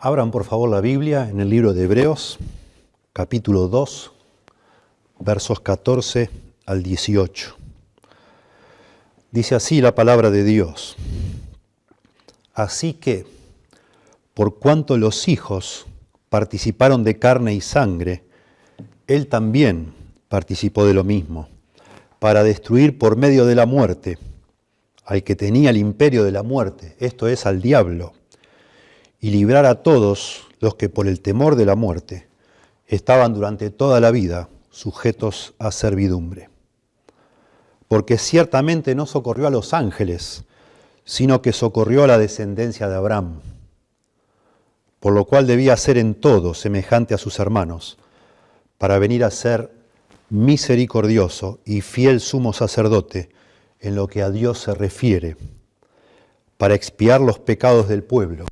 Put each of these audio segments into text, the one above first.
Abran por favor la Biblia en el libro de Hebreos, capítulo 2, versos 14 al 18. Dice así la palabra de Dios. Así que, por cuanto los hijos participaron de carne y sangre, Él también participó de lo mismo, para destruir por medio de la muerte al que tenía el imperio de la muerte, esto es, al diablo, y librar a todos los que por el temor de la muerte estaban durante toda la vida sujetos a servidumbre. Porque ciertamente no socorrió a los ángeles, sino que socorrió a la descendencia de Abraham, por lo cual debía ser en todo semejante a sus hermanos, para venir a ser misericordioso y fiel sumo sacerdote en lo que a Dios se refiere, para expiar los pecados del pueblo.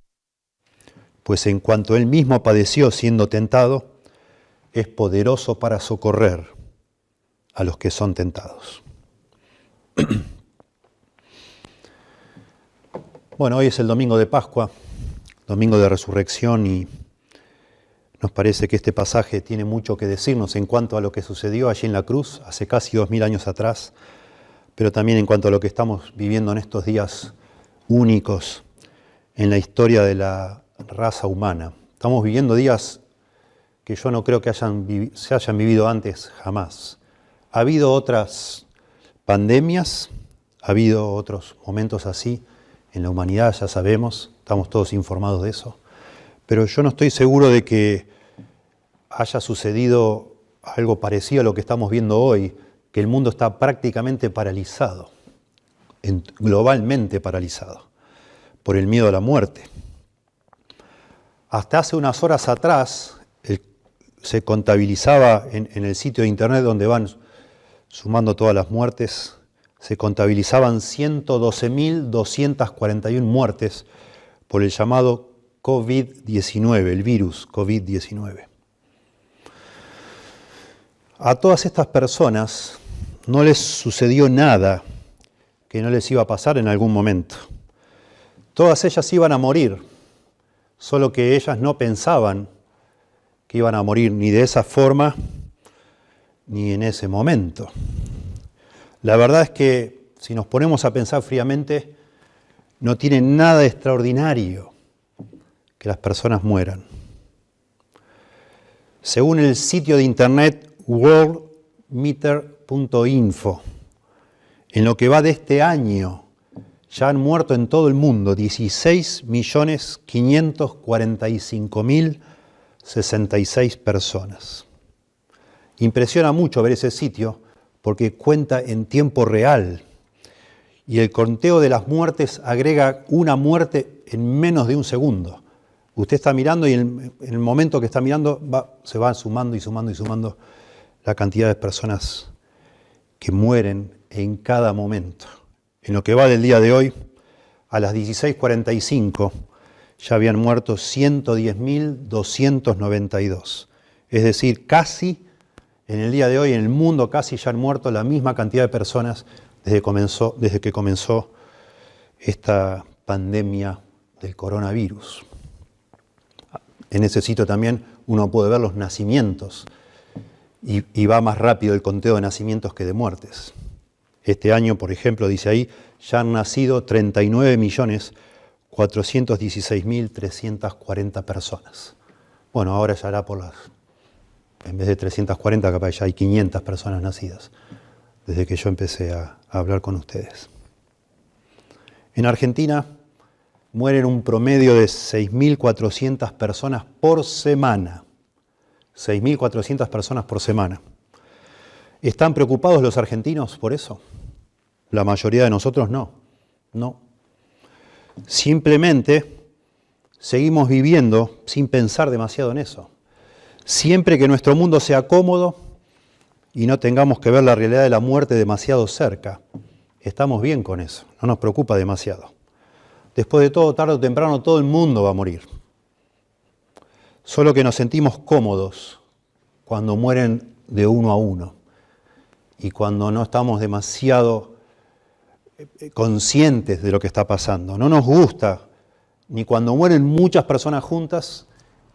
Pues en cuanto él mismo padeció siendo tentado, es poderoso para socorrer a los que son tentados. Bueno, hoy es el domingo de Pascua, domingo de resurrección, y nos parece que este pasaje tiene mucho que decirnos en cuanto a lo que sucedió allí en la cruz hace casi 2000 años atrás, pero también en cuanto a lo que estamos viviendo en estos días únicos en la historia de la raza humana. Estamos viviendo días que yo no creo que se hayan vivido antes jamás. Ha habido otras pandemias, ha habido otros momentos así en la humanidad, ya sabemos, estamos todos informados de eso, pero yo no estoy seguro de que haya sucedido algo parecido a lo que estamos viendo hoy, que el mundo está prácticamente paralizado, globalmente paralizado, por el miedo a la muerte. Hasta hace unas horas atrás se contabilizaba en el sitio de internet donde van sumando todas las muertes, se contabilizaban 112.241 muertes por el llamado COVID-19, el virus COVID-19. A todas estas personas no les sucedió nada que no les iba a pasar en algún momento. Todas ellas iban a morir, solo que ellas no pensaban que iban a morir ni de esa forma ni en ese momento. La verdad es que si nos ponemos a pensar fríamente, no tiene nada de extraordinario que las personas mueran. Según el sitio de internet worldmeter.info, en lo que va de este año, ya han muerto en todo el mundo 16.545.066 personas. Impresiona mucho ver ese sitio porque cuenta en tiempo real y el conteo de las muertes agrega una muerte en menos de un segundo. Usted está mirando y en el momento que está mirando se va sumando y sumando y sumando la cantidad de personas que mueren en cada momento. En lo que va del día de hoy, a las 16:45, ya habían muerto 110.292. Es decir, casi, en el día de hoy, en el mundo casi ya han muerto la misma cantidad de personas desde que comenzó esta pandemia del coronavirus. En ese sitio también uno puede ver los nacimientos y va más rápido el conteo de nacimientos que de muertes. Este año, por ejemplo, dice ahí, ya han nacido 39.416.340 personas. Bueno, ahora ya hará en vez de 340, capaz ya hay 500 personas nacidas, desde que yo empecé a hablar con ustedes. En Argentina mueren un promedio de 6.400 personas por semana. 6.400 personas por semana. ¿Están preocupados los argentinos por eso? La mayoría de nosotros no. Simplemente seguimos viviendo sin pensar demasiado en eso. Siempre que nuestro mundo sea cómodo y no tengamos que ver la realidad de la muerte demasiado cerca, estamos bien con eso, no nos preocupa demasiado. Después de todo, tarde o temprano, todo el mundo va a morir. Solo que nos sentimos cómodos cuando mueren de uno a uno y cuando no estamos demasiado conscientes de lo que está pasando. No nos gusta ni cuando mueren muchas personas juntas,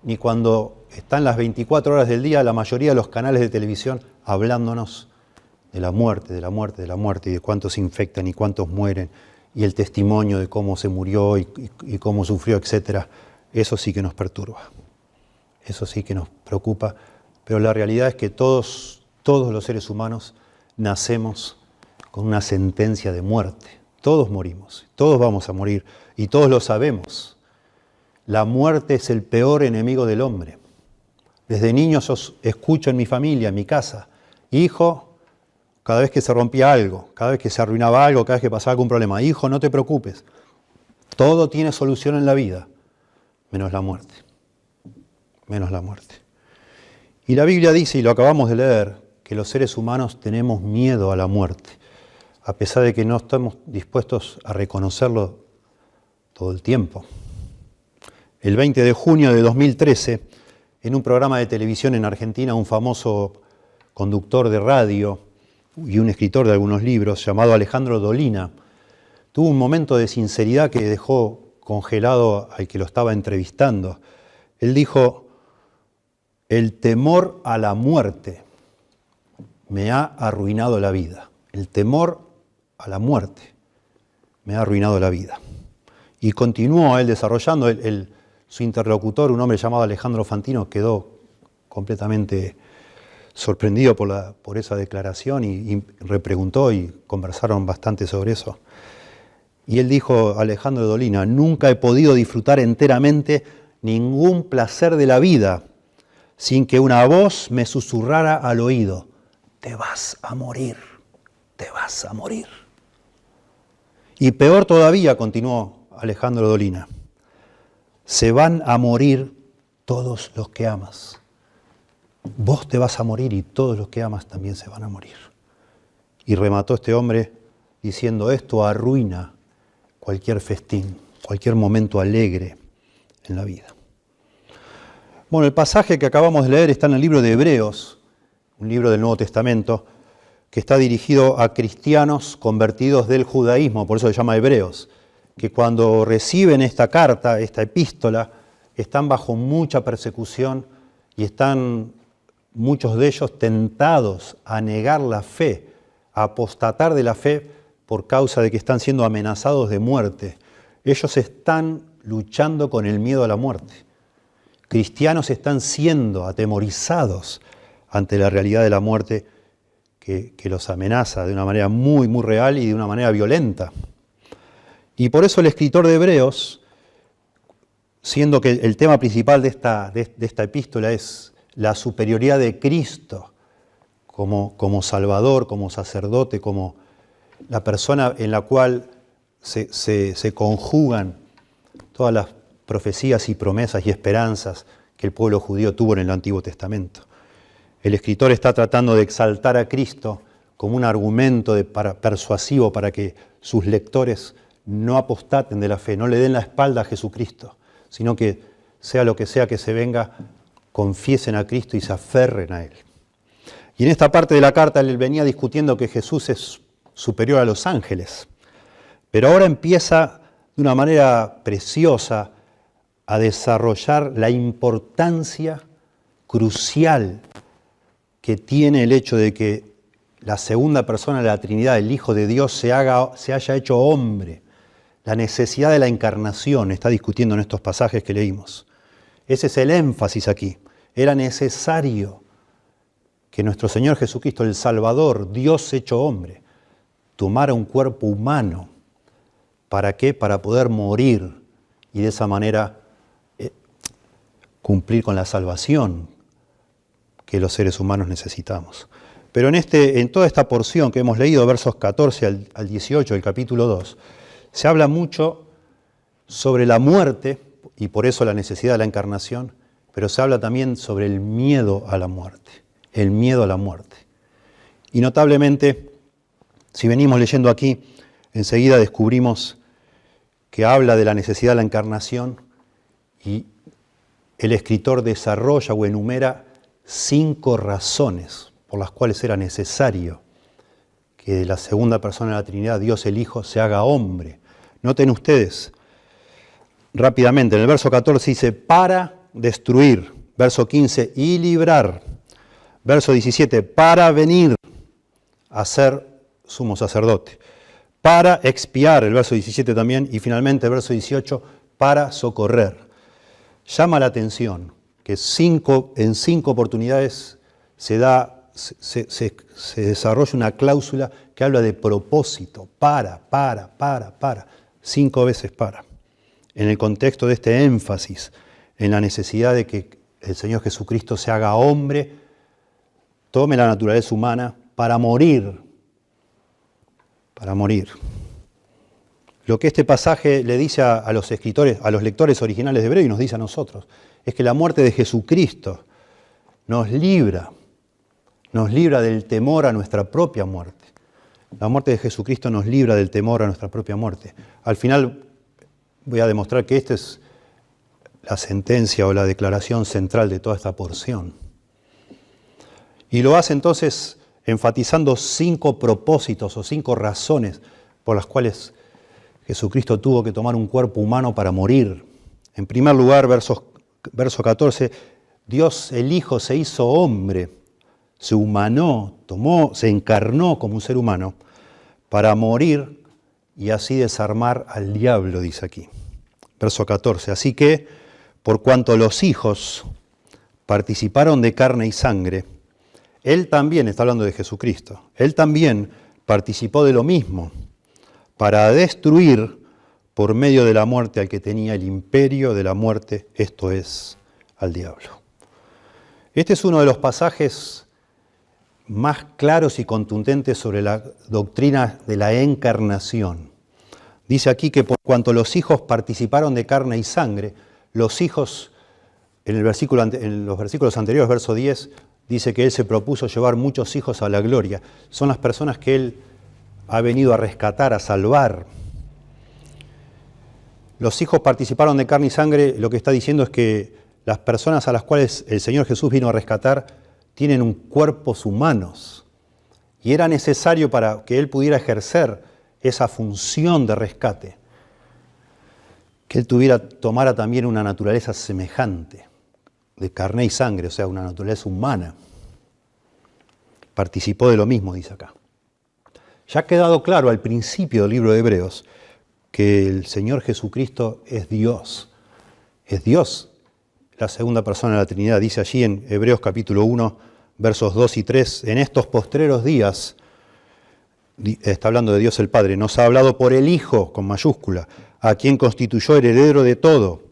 ni cuando están las 24 horas del día la mayoría de los canales de televisión hablándonos de la muerte, de la muerte, de la muerte, y de cuántos se infectan y cuántos mueren, y el testimonio de cómo se murió y cómo sufrió, etc. Eso sí que nos perturba, eso sí que nos preocupa, pero la realidad es que todos los seres humanos nacemos con una sentencia de muerte. Todos morimos, todos vamos a morir, y todos lo sabemos. La muerte es el peor enemigo del hombre. Desde niños os escucho en mi familia, en mi casa, hijo, cada vez que se rompía algo, cada vez que se arruinaba algo, cada vez que pasaba algún problema, hijo, no te preocupes, todo tiene solución en la vida, menos la muerte, menos la muerte. Y la Biblia dice, y lo acabamos de leer, que los seres humanos tenemos miedo a la muerte, a pesar de que no estamos dispuestos a reconocerlo todo el tiempo. El 20 de junio de 2013, en un programa de televisión en Argentina, un famoso conductor de radio y un escritor de algunos libros, llamado Alejandro Dolina, tuvo un momento de sinceridad que dejó congelado al que lo estaba entrevistando. Él dijo, el temor a la muerte me ha arruinado la vida. El temor a la muerte me ha arruinado la vida. Y continuó él desarrollando, su interlocutor, un hombre llamado Alejandro Fantino, quedó completamente sorprendido por esa declaración y repreguntó y conversaron bastante sobre eso. Y él dijo, Alejandro Dolina, nunca he podido disfrutar enteramente ningún placer de la vida sin que una voz me susurrara al oído, te vas a morir, te vas a morir. Y peor todavía, continuó Alejandro Dolina, se van a morir todos los que amas. Vos te vas a morir y todos los que amas también se van a morir. Y remató este hombre diciendo, esto arruina cualquier festín, cualquier momento alegre en la vida. Bueno, el pasaje que acabamos de leer está en el libro de Hebreos, un libro del Nuevo Testamento, que está dirigido a cristianos convertidos del judaísmo, por eso se llama Hebreos, que cuando reciben esta carta, esta epístola, están bajo mucha persecución y están muchos de ellos tentados a negar la fe, a apostatar de la fe por causa de que están siendo amenazados de muerte. Ellos están luchando con el miedo a la muerte. Cristianos están siendo atemorizados ante la realidad de la muerte que los amenaza de una manera muy, muy real y de una manera violenta. Y por eso el escritor de Hebreos, siendo que el tema principal de esta epístola es la superioridad de Cristo como Salvador, como sacerdote, como la persona en la cual se conjugan todas las profecías y promesas y esperanzas que el pueblo judío tuvo en el Antiguo Testamento. El escritor está tratando de exaltar a Cristo como un argumento persuasivo para que sus lectores no apostaten de la fe, no le den la espalda a Jesucristo, sino que sea lo que sea que se venga, confiesen a Cristo y se aferren a Él. Y en esta parte de la carta él venía discutiendo que Jesús es superior a los ángeles, pero ahora empieza de una manera preciosa a desarrollar la importancia crucial que tiene el hecho de que la segunda persona de la Trinidad, el Hijo de Dios, se haya hecho hombre. La necesidad de la encarnación está discutiendo en estos pasajes que leímos. Ese es el énfasis aquí. Era necesario que nuestro Señor Jesucristo, el Salvador, Dios hecho hombre, tomara un cuerpo humano. ¿Para qué? Para poder morir y de esa manera cumplir con la salvación que los seres humanos necesitamos. Pero en toda esta porción que hemos leído, versos 14 al 18 del capítulo 2, se habla mucho sobre la muerte, y por eso la necesidad de la encarnación, pero se habla también sobre el miedo a la muerte, el miedo a la muerte. Y notablemente, si venimos leyendo aquí, enseguida descubrimos que habla de la necesidad de la encarnación y el escritor desarrolla o enumera 5 razones por las cuales era necesario que la segunda persona de la Trinidad, Dios el Hijo, se haga hombre. Noten ustedes, rápidamente. En el verso 14 dice, para destruir. Verso 15, y librar. Verso 17, para venir a ser sumo sacerdote. Para expiar, el verso 17 también. Y finalmente el verso 18, para socorrer. Llama la atención que en 5 oportunidades se desarrolla una cláusula que habla de propósito. Para. 5 veces para. En el contexto de este énfasis en la necesidad de que el Señor Jesucristo se haga hombre, tome la naturaleza humana para morir. Para morir. Lo que este pasaje le dice a los escritores, a los lectores originales de Hebreo y nos dice a nosotros, es que la muerte de Jesucristo nos libra del temor a nuestra propia muerte. La muerte de Jesucristo nos libra del temor a nuestra propia muerte. Al final voy a demostrar que esta es la sentencia o la declaración central de toda esta porción. Y lo hace entonces enfatizando 5 propósitos o 5 razones por las cuales Jesucristo tuvo que tomar un cuerpo humano para morir. En primer lugar, verso 14, Dios el Hijo se hizo hombre, se humanó, se encarnó como un ser humano para morir y así desarmar al diablo, dice aquí. Verso 14, así que por cuanto los hijos participaron de carne y sangre, Él también, está hablando de Jesucristo, Él también participó de lo mismo para destruir por medio de la muerte al que tenía el imperio de la muerte, esto es, al diablo. Este es uno de los pasajes más claros y contundentes sobre la doctrina de la encarnación. Dice aquí que por cuanto los hijos participaron de carne y sangre, los hijos, en los versículos anteriores, verso 10, dice que Él se propuso llevar muchos hijos a la gloria. Son las personas que Él ha venido a rescatar, a salvar. Los hijos participaron de carne y sangre, lo que está diciendo es que las personas a las cuales el Señor Jesús vino a rescatar tienen cuerpos humanos. Y era necesario para que Él pudiera ejercer esa función de rescate, que Él tomara también una naturaleza semejante, de carne y sangre, o sea, una naturaleza humana. Participó de lo mismo, dice acá. Ya ha quedado claro al principio del libro de Hebreos que el Señor Jesucristo es Dios. Es Dios, la segunda persona de la Trinidad. Dice allí en Hebreos capítulo 1, versos 2 y 3, en estos postreros días, está hablando de Dios el Padre, nos ha hablado por el Hijo, con mayúscula, a quien constituyó heredero de todo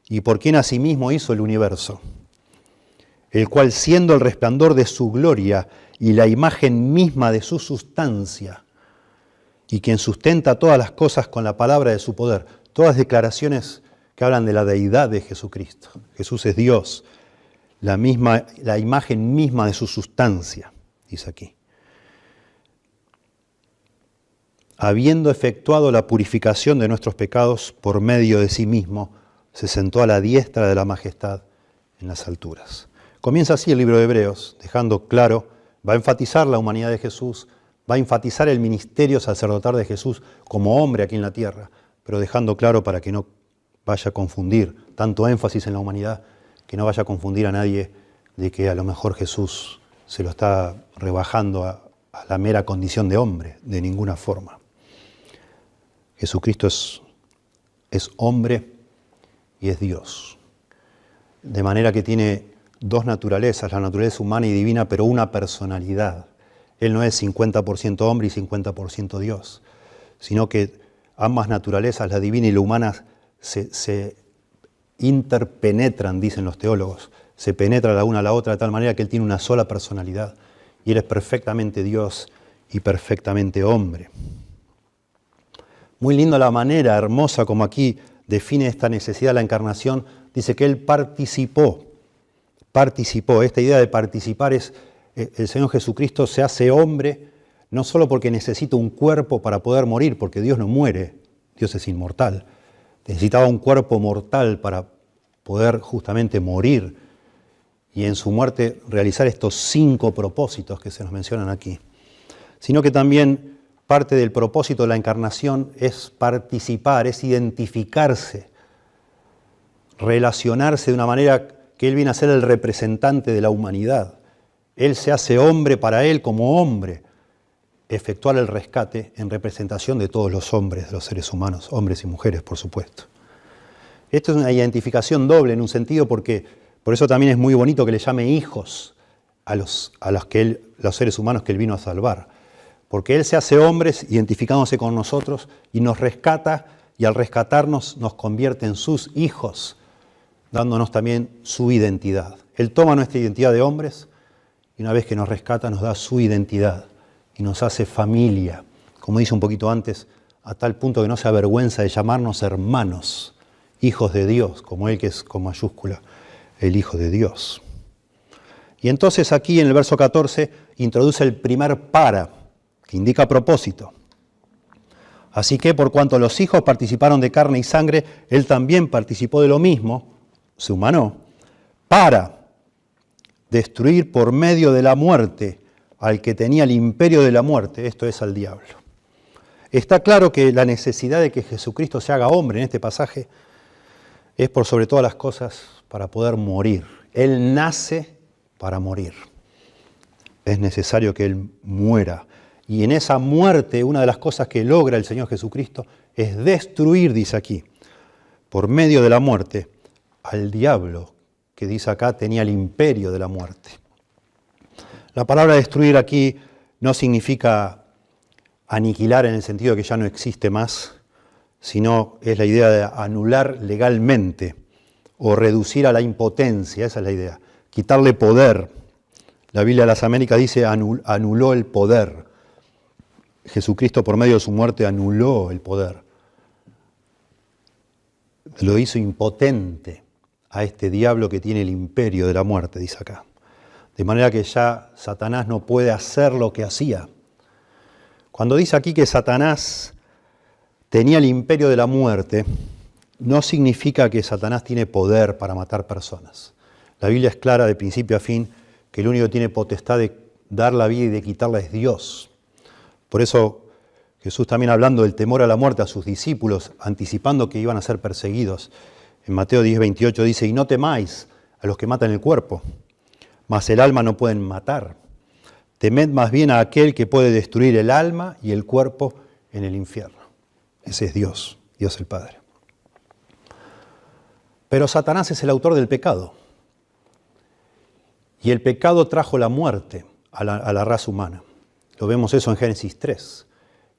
y por quien asimismo hizo el universo, el cual siendo el resplandor de su gloria y la imagen misma de su sustancia, y quien sustenta todas las cosas con la palabra de su poder. Todas declaraciones que hablan de la deidad de Jesucristo. Jesús es Dios, la imagen misma de su sustancia, dice aquí. Habiendo efectuado la purificación de nuestros pecados por medio de sí mismo, se sentó a la diestra de la majestad en las alturas. Comienza así el libro de Hebreos, dejando claro, va a enfatizar la humanidad de Jesús, va a enfatizar el ministerio sacerdotal de Jesús como hombre aquí en la tierra, pero dejando claro para que no vaya a confundir tanto énfasis en la humanidad, que no vaya a confundir a nadie de que a lo mejor Jesús se lo está rebajando a la mera condición de hombre, de ninguna forma. Jesucristo es hombre y es Dios. De manera que tiene dos naturalezas, la naturaleza humana y divina, pero una personalidad. Él no es 50% hombre y 50% Dios, sino que ambas naturalezas, la divina y la humana, se interpenetran, dicen los teólogos, se penetran la una a la otra de tal manera que Él tiene una sola personalidad y Él es perfectamente Dios y perfectamente hombre. Muy lindo la manera hermosa como aquí define esta necesidad de la encarnación. Dice que Él participó. Esta idea de participar es, el Señor Jesucristo se hace hombre no solo porque necesita un cuerpo para poder morir, porque Dios no muere, Dios es inmortal. Necesitaba un cuerpo mortal para poder justamente morir y en su muerte realizar estos 5 propósitos que se nos mencionan aquí. Sino que también parte del propósito de la encarnación es participar, es identificarse relacionarse de una manera que Él viene a ser el representante de la humanidad. Él se hace hombre para Él como hombre, efectuar el rescate en representación de todos los hombres, de los seres humanos, hombres y mujeres, por supuesto. Esto es una identificación doble en un sentido porque por eso también es muy bonito que le llame hijos a los seres humanos que Él vino a salvar. Porque Él se hace hombre identificándose con nosotros y nos rescata, y al rescatarnos nos convierte en sus hijos, dándonos también su identidad. Él toma nuestra identidad de hombres y una vez que nos rescata nos da su identidad y nos hace familia, como dice un poquito antes, a tal punto que no se avergüenza de llamarnos hermanos, hijos de Dios, como Él que es con mayúscula el Hijo de Dios. Y entonces aquí en el verso 14 introduce el primer para, que indica propósito. Así que por cuanto los hijos participaron de carne y sangre, Él también participó de lo mismo, se humanó, para destruir por medio de la muerte al que tenía el imperio de la muerte, esto es al diablo. Está claro que la necesidad de que Jesucristo se haga hombre en este pasaje es por sobre todas las cosas para poder morir. Él nace para morir. Es necesario que Él muera. Y en esa muerte, una de las cosas que logra el Señor Jesucristo es destruir, dice aquí, por medio de la muerte, al diablo, que dice acá tenía el imperio de la muerte. La palabra destruir aquí no significa aniquilar en el sentido de que ya no existe más, sino es la idea de anular legalmente o reducir a la impotencia, esa es la idea, quitarle poder. La Biblia de las Américas dice anuló el poder. Jesucristo por medio de su muerte anuló el poder. Lo hizo impotente a este diablo que tiene el imperio de la muerte, dice acá. De manera que ya Satanás no puede hacer lo que hacía. Cuando dice aquí que Satanás tenía el imperio de la muerte, no significa que Satanás tiene poder para matar personas. La Biblia es clara de principio a fin que el único que tiene potestad de dar la vida y de quitarla es Dios. Por eso Jesús también hablando del temor a la muerte a sus discípulos, anticipando que iban a ser perseguidos, en Mateo 10:28 dice, y no temáis a los que matan el cuerpo, mas el alma no pueden matar. Temed más bien a aquel que puede destruir el alma y el cuerpo en el infierno. Ese es Dios, Dios el Padre. Pero Satanás es el autor del pecado. Y el pecado trajo la muerte a la raza humana. Lo vemos eso en Génesis 3.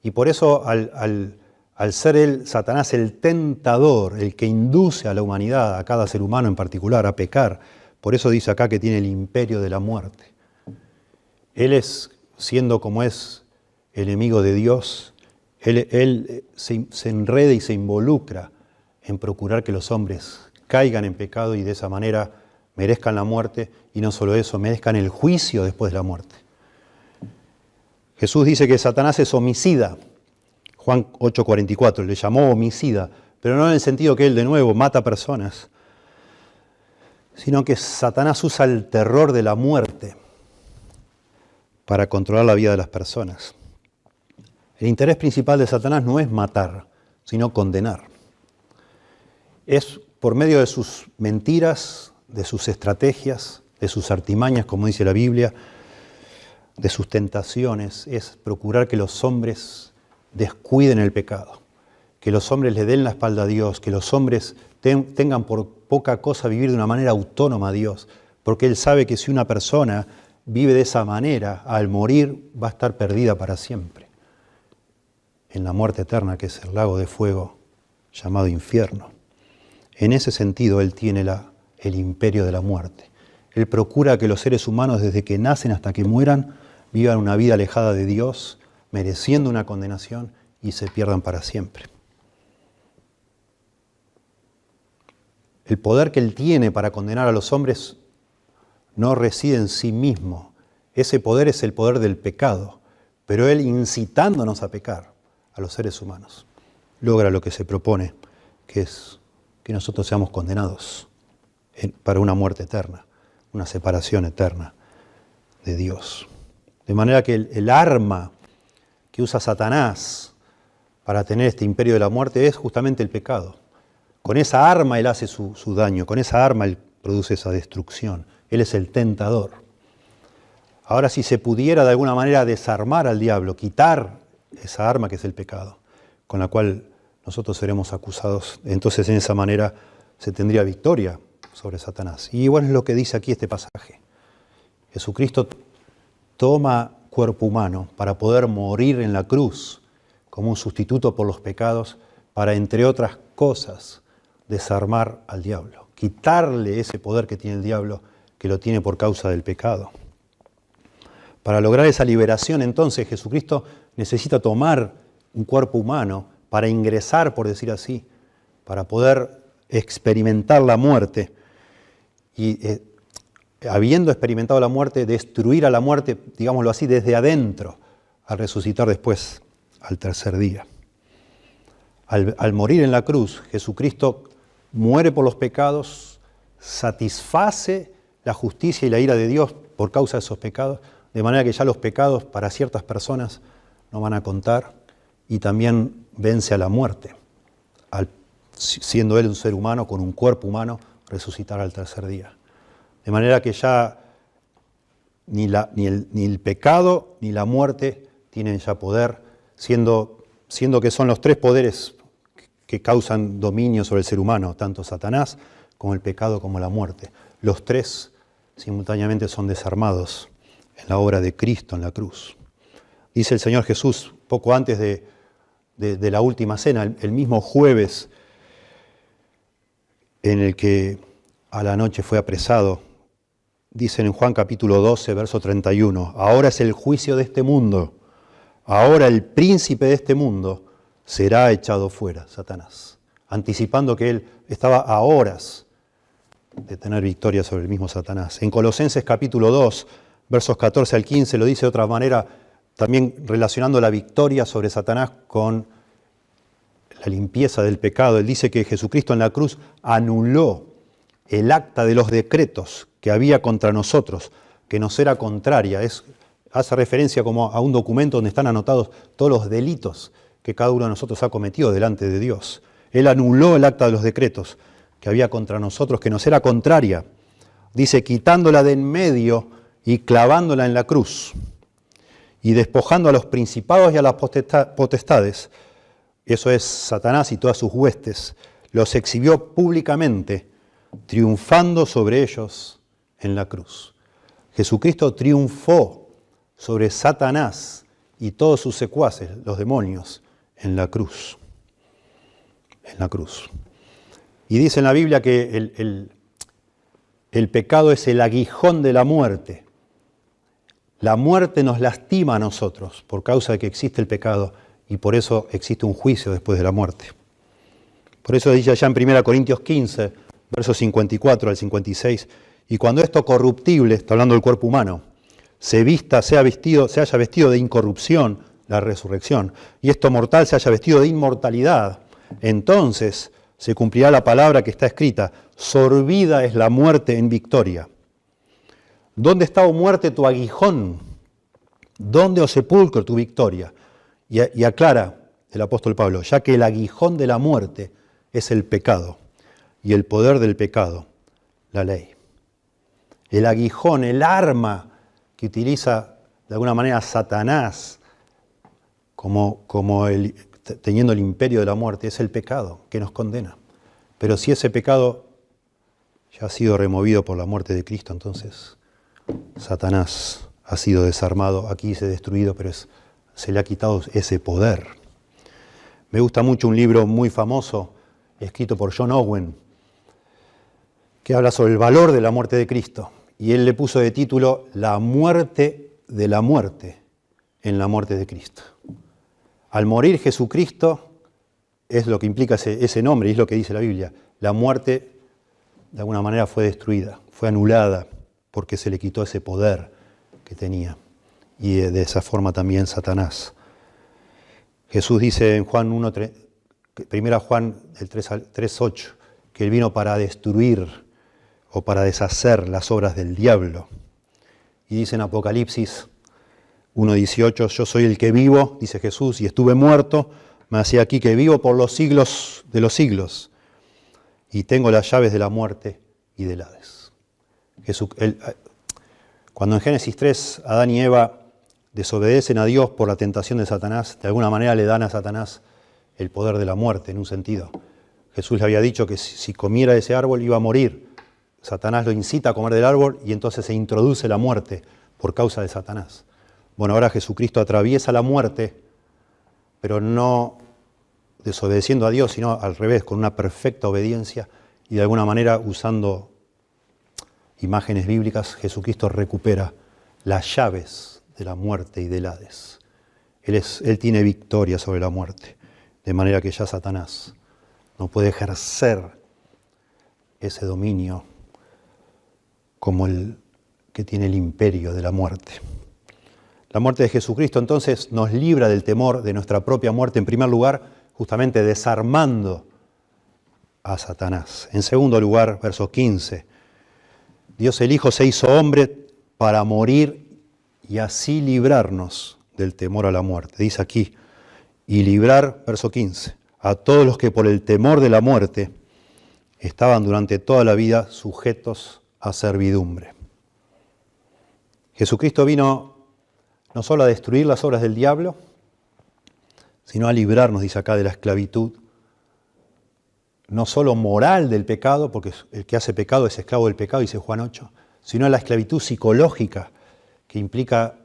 Y por eso al ser él, Satanás, el tentador, el que induce a la humanidad, a cada ser humano en particular, a pecar, por eso dice acá que tiene el imperio de la muerte. Él es, siendo como es enemigo de Dios, él se enreda y se involucra en procurar que los hombres caigan en pecado y de esa manera merezcan la muerte, y no solo eso, merezcan el juicio después de la muerte. Jesús dice que Satanás es homicida. Juan 8:44, le llamó homicida, pero no en el sentido que él de nuevo mata personas, sino que Satanás usa el terror de la muerte para controlar la vida de las personas. El interés principal de Satanás no es matar, sino condenar. Es por medio de sus mentiras, de sus estrategias, de sus artimañas, como dice la Biblia, de sus tentaciones, es procurar que los hombres descuiden el pecado, que los hombres le den la espalda a Dios, que los hombres tengan por poca cosa vivir de una manera autónoma a Dios, porque Él sabe que si una persona vive de esa manera, al morir va a estar perdida para siempre, en la muerte eterna que es el lago de fuego llamado infierno. En ese sentido Él tiene el imperio de la muerte. Él procura que los seres humanos desde que nacen hasta que mueran vivan una vida alejada de Dios, mereciendo una condenación y se pierdan para siempre. El poder que Él tiene para condenar a los hombres no reside en sí mismo. Ese poder es el poder del pecado, pero Él incitándonos a pecar a los seres humanos, logra lo que se propone, que es que nosotros seamos condenados para una muerte eterna, una separación eterna de Dios. De manera que el arma que usa Satanás para tener este imperio de la muerte es justamente el pecado. Con esa arma Él hace su daño, con esa arma Él produce esa destrucción. Él es el tentador. Ahora, si se pudiera de alguna manera desarmar al diablo, quitar esa arma que es el pecado, con la cual nosotros seremos acusados, entonces en esa manera se tendría victoria sobre Satanás. Y bueno, es lo que dice aquí este pasaje. Jesucristo toma cuerpo humano para poder morir en la cruz como un sustituto por los pecados, para, entre otras cosas, desarmar al diablo, quitarle ese poder que tiene el diablo, que lo tiene por causa del pecado. Para lograr esa liberación, entonces, Jesucristo necesita tomar un cuerpo humano para ingresar, por decir así, para poder experimentar la muerte y, habiendo experimentado la muerte, destruir a la muerte, digámoslo así, desde adentro, al resucitar después al tercer día. Al morir en la cruz, Jesucristo muere por los pecados, satisface la justicia y la ira de Dios por causa de esos pecados, de manera que ya los pecados para ciertas personas no van a contar, y también vence a la muerte, siendo Él un ser humano con un cuerpo humano, resucitar al tercer día. De manera que ya ni el pecado ni la muerte tienen ya poder, siendo que son los tres poderes que causan dominio sobre el ser humano, tanto Satanás como el pecado como la muerte. Los tres simultáneamente son desarmados en la obra de Cristo en la cruz. Dice el Señor Jesús, poco antes de la última cena, el mismo jueves en el que a la noche fue apresado, dice en Juan capítulo 12, verso 31, ahora es el juicio de este mundo, ahora el príncipe de este mundo será echado fuera, Satanás, anticipando que él estaba a horas de tener victoria sobre el mismo Satanás. En Colosenses capítulo 2, versos 14 al 15, lo dice de otra manera, también relacionando la victoria sobre Satanás con la limpieza del pecado. Él dice que Jesucristo en la cruz anuló el acta de los decretos que había contra nosotros, que nos era contraria. Hace referencia como a un documento donde están anotados todos los delitos que cada uno de nosotros ha cometido delante de Dios. Él anuló el acta de los decretos que había contra nosotros, que nos era contraria. Dice, quitándola de en medio y clavándola en la cruz, y despojando a los principados y a las potestades, eso es Satanás y todas sus huestes, los exhibió públicamente, triunfando sobre ellos en la cruz. Jesucristo triunfó sobre Satanás y todos sus secuaces, los demonios, en la cruz. En la cruz. Y dice en la Biblia que el pecado es el aguijón de la muerte. La muerte nos lastima a nosotros por causa de que existe el pecado y por eso existe un juicio después de la muerte. Por eso dice allá en 1 Corintios 15, versos 54 al 56, y cuando esto corruptible, está hablando del cuerpo humano, se haya vestido de incorrupción, la resurrección, y esto mortal se haya vestido de inmortalidad, entonces se cumplirá la palabra que está escrita, sorbida es la muerte en victoria. ¿Dónde está, oh muerte, tu aguijón? ¿Dónde, oh sepulcro, tu victoria? Y aclara el apóstol Pablo, ya que el aguijón de la muerte es el pecado, y el poder del pecado, la ley. El aguijón, el arma que utiliza de alguna manera Satanás teniendo el imperio de la muerte, es el pecado que nos condena. Pero si ese pecado ya ha sido removido por la muerte de Cristo, entonces Satanás ha sido desarmado, aquí se ha destruido, pero se le ha quitado ese poder. Me gusta mucho un libro muy famoso, escrito por John Owen, que habla sobre el valor de la muerte de Cristo. Y él le puso de título La muerte de la muerte en la muerte de Cristo. Al morir Jesucristo, es lo que implica ese nombre, y es lo que dice la Biblia. La muerte, de alguna manera, fue destruida, fue anulada, porque se le quitó ese poder que tenía. Y de esa forma también Satanás. Jesús dice en Juan 1, 1 Juan 3:8, que Él vino para destruir o para deshacer las obras del diablo. Y dice en Apocalipsis 1:18, yo soy el que vivo, dice Jesús, y estuve muerto, mas he aquí que vivo por los siglos de los siglos. y tengo las llaves de la muerte y del Hades. Cuando en Génesis 3 Adán y Eva desobedecen a Dios por la tentación de Satanás, de alguna manera le dan a Satanás el poder de la muerte, en un sentido. Jesús le había dicho que si comiera de ese árbol iba a morir. Satanás lo incita a comer del árbol y entonces se introduce la muerte por causa de Satanás. Bueno, ahora Jesucristo atraviesa la muerte, pero no desobedeciendo a Dios, sino al revés, con una perfecta obediencia y de alguna manera usando imágenes bíblicas, Jesucristo recupera las llaves de la muerte y del Hades. Él tiene victoria sobre la muerte, de manera que ya Satanás no puede ejercer ese dominio como el que tiene el imperio de la muerte. La muerte de Jesucristo entonces nos libra del temor de nuestra propia muerte, en primer lugar, justamente desarmando a Satanás. En segundo lugar, verso 15, Dios el Hijo se hizo hombre para morir y así librarnos del temor a la muerte. Dice aquí, y librar, verso 15, a todos los que por el temor de la muerte estaban durante toda la vida sujetos a servidumbre. Jesucristo vino no solo a destruir las obras del diablo, sino a librarnos, dice acá, de la esclavitud, no solo moral del pecado, porque el que hace pecado es esclavo del pecado, dice Juan 8, sino la esclavitud psicológica, que implica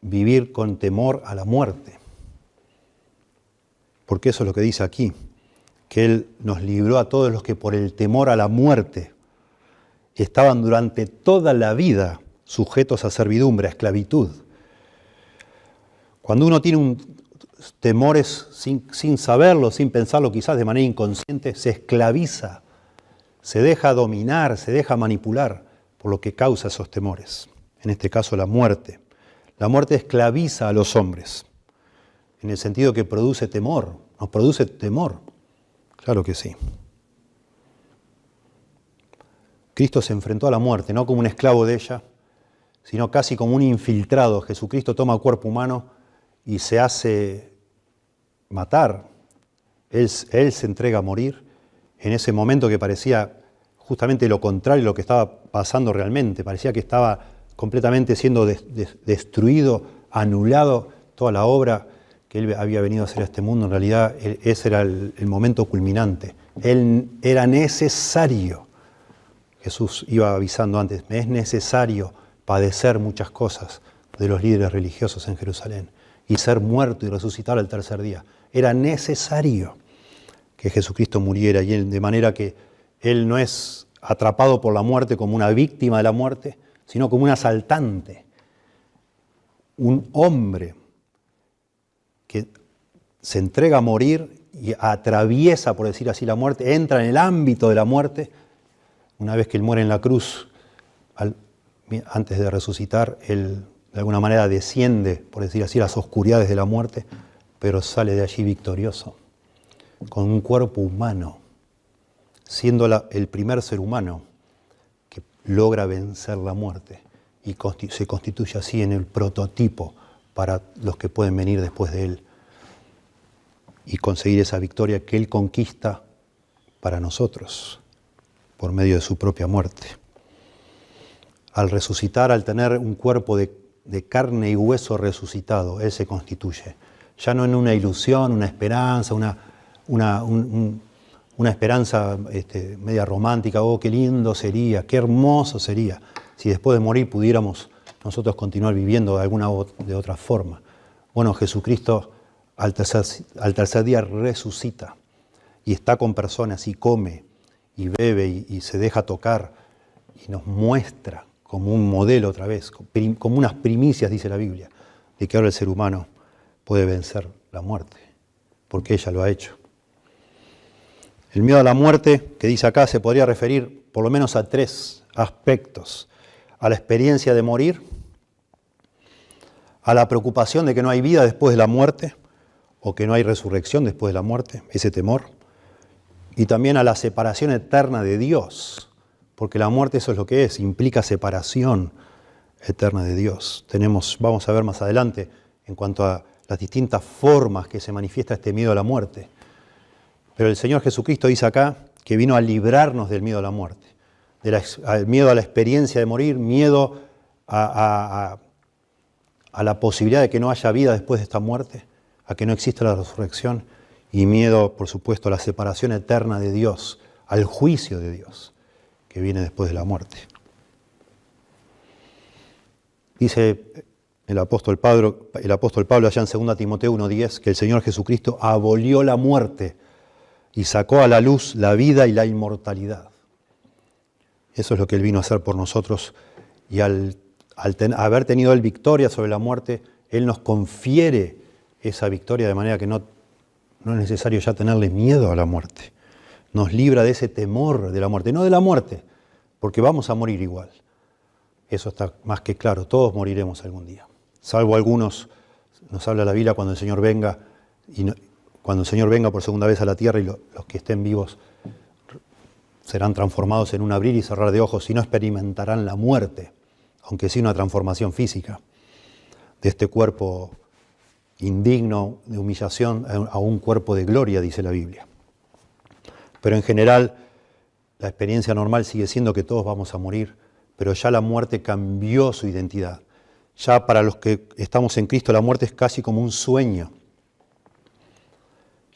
vivir con temor a la muerte. Porque eso es lo que dice aquí, que Él nos libró a todos los que por el temor a la muerte estaban durante toda la vida sujetos a servidumbre, a esclavitud. Cuando uno tiene temores sin saberlo, sin pensarlo, quizás de manera inconsciente, se esclaviza, se deja dominar, se deja manipular por lo que causa esos temores. En este caso, la muerte. La muerte esclaviza a los hombres, en el sentido que produce temor. ¿Nos produce temor? Claro que sí. Cristo se enfrentó a la muerte, no como un esclavo de ella, sino casi como un infiltrado. Jesucristo toma cuerpo humano y se hace matar. Él se entrega a morir en ese momento que parecía justamente lo contrario de lo que estaba pasando realmente. Parecía que estaba completamente siendo destruido, anulado toda la obra que Él había venido a hacer a este mundo. En realidad ese era el momento culminante. Él era necesario. Jesús iba avisando antes, me es necesario padecer muchas cosas de los líderes religiosos en Jerusalén y ser muerto y resucitar al tercer día. Era necesario que Jesucristo muriera, y de manera que Él no es atrapado por la muerte como una víctima de la muerte, sino como un asaltante, un hombre que se entrega a morir y atraviesa, por decir así, la muerte, entra en el ámbito de la muerte. Una vez que Él muere en la cruz, antes de resucitar, Él de alguna manera desciende, por decir así, a las oscuridades de la muerte, pero sale de allí victorioso, con un cuerpo humano, siendo el primer ser humano que logra vencer la muerte y se constituye así en el prototipo para los que pueden venir después de Él y conseguir esa victoria que Él conquista para nosotros por medio de su propia muerte. Al resucitar, al tener un cuerpo de carne y hueso resucitado, Él se constituye, ya no en una ilusión, una esperanza, una esperanza media romántica, oh, qué lindo sería, qué hermoso sería, si después de morir pudiéramos nosotros continuar viviendo de alguna de otra forma. Bueno, Jesucristo al tercer día resucita y está con personas y come y bebe y se deja tocar y nos muestra como un modelo otra vez, como unas primicias, dice la Biblia, de que ahora el ser humano puede vencer la muerte, porque ella lo ha hecho. El miedo a la muerte, que dice acá, se podría referir por lo menos a 3 aspectos: a la experiencia de morir, a la preocupación de que no hay vida después de la muerte, o que no hay resurrección después de la muerte, ese temor, y también a la separación eterna de Dios, porque la muerte eso es lo que es, implica separación eterna de Dios. Vamos a ver más adelante en cuanto a las distintas formas que se manifiesta este miedo a la muerte. Pero el Señor Jesucristo dice acá que vino a librarnos del miedo a la muerte, al miedo a la experiencia de morir, miedo a la posibilidad de que no haya vida después de esta muerte, a que no exista la resurrección, y miedo, por supuesto, a la separación eterna de Dios, al juicio de Dios, que viene después de la muerte. Dice el apóstol Pablo allá en 2 Timoteo 1:10 que el Señor Jesucristo abolió la muerte y sacó a la luz la vida y la inmortalidad. Eso es lo que Él vino a hacer por nosotros, y al haber tenido Él victoria sobre la muerte, Él nos confiere esa victoria de manera que no es necesario ya tenerle miedo a la muerte. Nos libra de ese temor de la muerte, no de la muerte, porque vamos a morir igual. Eso está más que claro, todos moriremos algún día. Salvo algunos, nos habla la Biblia cuando el Señor venga, cuando el Señor venga por segunda vez a la tierra, y los que estén vivos serán transformados en un abrir y cerrar de ojos y no experimentarán la muerte, aunque sí una transformación física de este cuerpo indigno de humillación a un cuerpo de gloria, dice la Biblia. Pero en general, la experiencia normal sigue siendo que todos vamos a morir, pero ya la muerte cambió su identidad. Ya para los que estamos en Cristo, la muerte es casi como un sueño.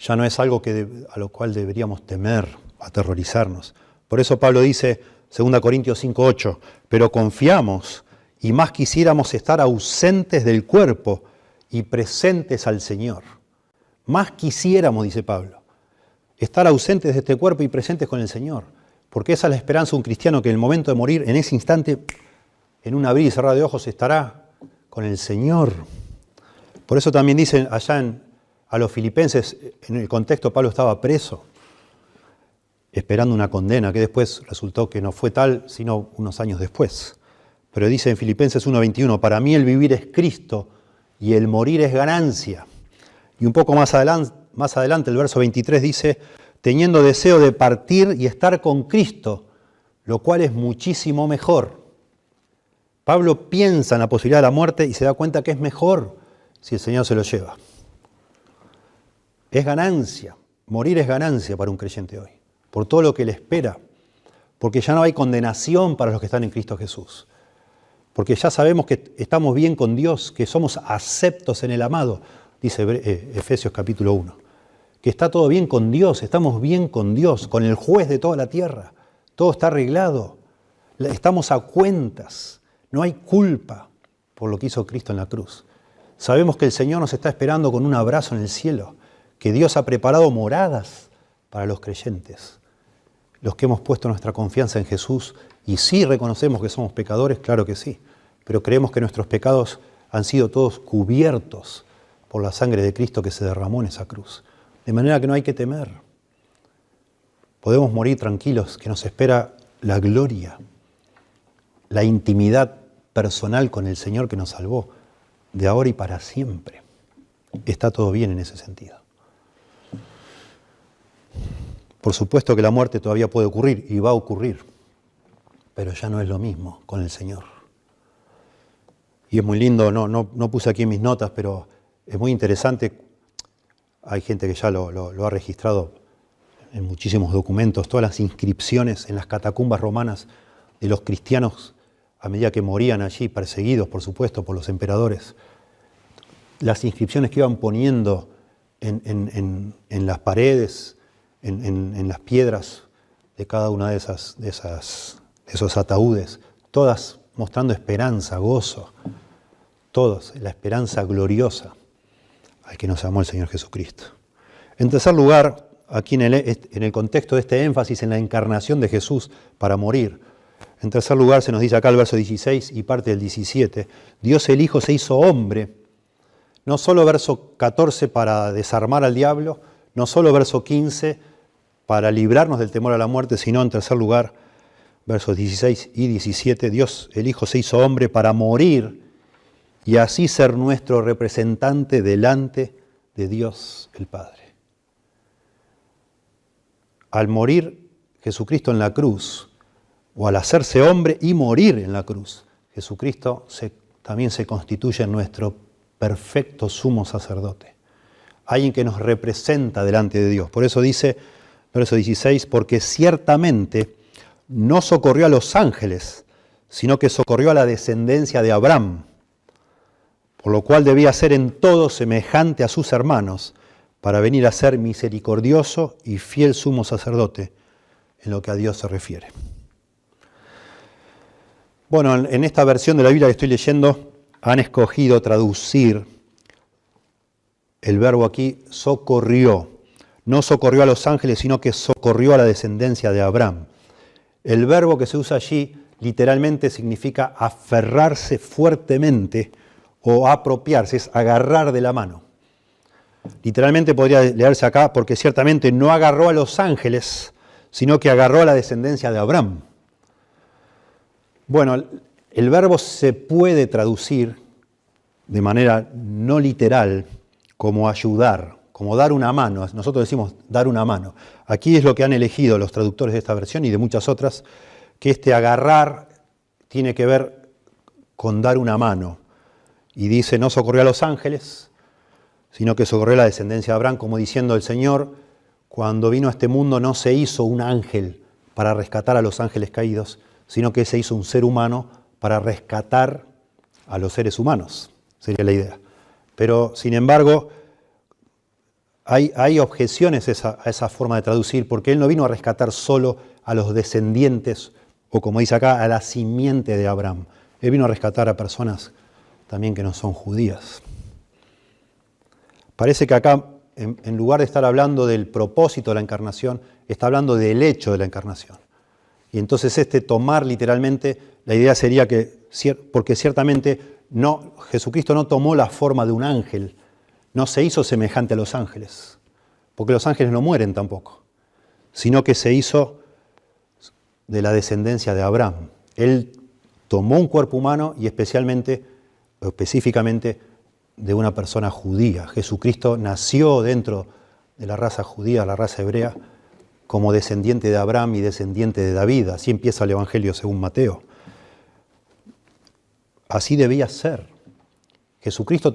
Ya no es algo a lo cual deberíamos temer, aterrorizarnos. Por eso Pablo dice, 2 Corintios 5:8, pero confiamos y más quisiéramos estar ausentes del cuerpo y presentes al Señor. Más quisiéramos, dice Pablo, estar ausentes de este cuerpo y presentes con el Señor. Porque esa es la esperanza de un cristiano, que en el momento de morir, en ese instante, en un abrir y cerrar de ojos, estará con el Señor. Por eso también dicen allá a los filipenses, en el contexto Pablo estaba preso, esperando una condena, que después resultó que no fue tal, sino unos años después. Pero dice en Filipenses 1:21, para mí el vivir es Cristo y el morir es ganancia. Y un poco más adelante el verso 23 dice, teniendo deseo de partir y estar con Cristo, lo cual es muchísimo mejor. Pablo piensa en la posibilidad de la muerte y se da cuenta que es mejor si el Señor se lo lleva. Es ganancia, morir es ganancia para un creyente hoy, por todo lo que le espera, porque ya no hay condenación para los que están en Cristo Jesús, porque ya sabemos que estamos bien con Dios, que somos aceptos en el amado, dice Efesios capítulo 1. Que está todo bien con Dios, estamos bien con Dios, con el juez de toda la tierra. Todo está arreglado, estamos a cuentas, no hay culpa por lo que hizo Cristo en la cruz. Sabemos que el Señor nos está esperando con un abrazo en el cielo, que Dios ha preparado moradas para los creyentes, los que hemos puesto nuestra confianza en Jesús. Y sí reconocemos que somos pecadores, claro que sí, pero creemos que nuestros pecados han sido todos cubiertos por la sangre de Cristo que se derramó en esa cruz. De manera que no hay que temer. Podemos morir tranquilos, que nos espera la gloria, la intimidad personal con el Señor que nos salvó, de ahora y para siempre. Está todo bien en ese sentido. Por supuesto que la muerte todavía puede ocurrir y va a ocurrir, pero ya no es lo mismo con el Señor. Y es muy lindo, no puse aquí en mis notas, pero es muy interesante. Hay gente que ya lo ha registrado en muchísimos documentos, todas las inscripciones en las catacumbas romanas de los cristianos a medida que morían allí, perseguidos, por supuesto, por los emperadores. Las inscripciones que iban poniendo en las paredes, en las piedras de cada una de esos ataúdes, todas mostrando esperanza, gozo, todos, la esperanza gloriosa al que nos amó el Señor Jesucristo. En tercer lugar, aquí en el contexto de este énfasis en la encarnación de Jesús para morir, en tercer lugar se nos dice acá el verso 16 y parte del 17, Dios el Hijo se hizo hombre, no solo verso 14 para desarmar al diablo, no solo verso 15 para librarnos del temor a la muerte, sino en tercer lugar, versos 16 y 17, Dios el Hijo se hizo hombre para morir y así ser nuestro representante delante de Dios el Padre. Al morir Jesucristo en la cruz, o al hacerse hombre y morir en la cruz, Jesucristo también se constituye nuestro perfecto sumo sacerdote, alguien que nos representa delante de Dios. Por eso dice, Verso 16, porque ciertamente no socorrió a los ángeles, sino que socorrió a la descendencia de Abraham, por lo cual debía ser en todo semejante a sus hermanos, para venir a ser misericordioso y fiel sumo sacerdote en lo que a Dios se refiere. Bueno, en esta versión de la Biblia que estoy leyendo, han escogido traducir el verbo aquí, socorrió. No socorrió a los ángeles, sino que socorrió a la descendencia de Abraham. El verbo que se usa allí literalmente significa aferrarse fuertemente o apropiarse, es agarrar de la mano. Literalmente podría leerse acá, porque ciertamente no agarró a los ángeles, sino que agarró a la descendencia de Abraham. Bueno, el verbo se puede traducir de manera no literal como ayudar, como dar una mano. Nosotros decimos dar una mano. Aquí es lo que han elegido los traductores de esta versión y de muchas otras, que este agarrar tiene que ver con dar una mano. Y dice, no socorrió a los ángeles, sino que socorrió a la descendencia de Abraham, como diciendo el Señor, cuando vino a este mundo no se hizo un ángel para rescatar a los ángeles caídos, sino que se hizo un ser humano para rescatar a los seres humanos, sería la idea. Pero, sin embargo, hay objeciones a esa forma de traducir, porque Él no vino a rescatar solo a los descendientes, o como dice acá, a la simiente de Abraham. Él vino a rescatar a personas también que no son judías. Parece que acá, en lugar de estar hablando del propósito de la encarnación, está hablando del hecho de la encarnación. Y entonces tomar literalmente, la idea sería que, porque ciertamente Jesucristo no tomó la forma de un ángel, no se hizo semejante a los ángeles, porque los ángeles no mueren tampoco, sino que se hizo de la descendencia de Abraham. Él tomó un cuerpo humano y específicamente de una persona judía. Jesucristo nació dentro de la raza judía, la raza hebrea, como descendiente de Abraham y descendiente de David. Así empieza el Evangelio según Mateo. Así debía ser. Jesucristo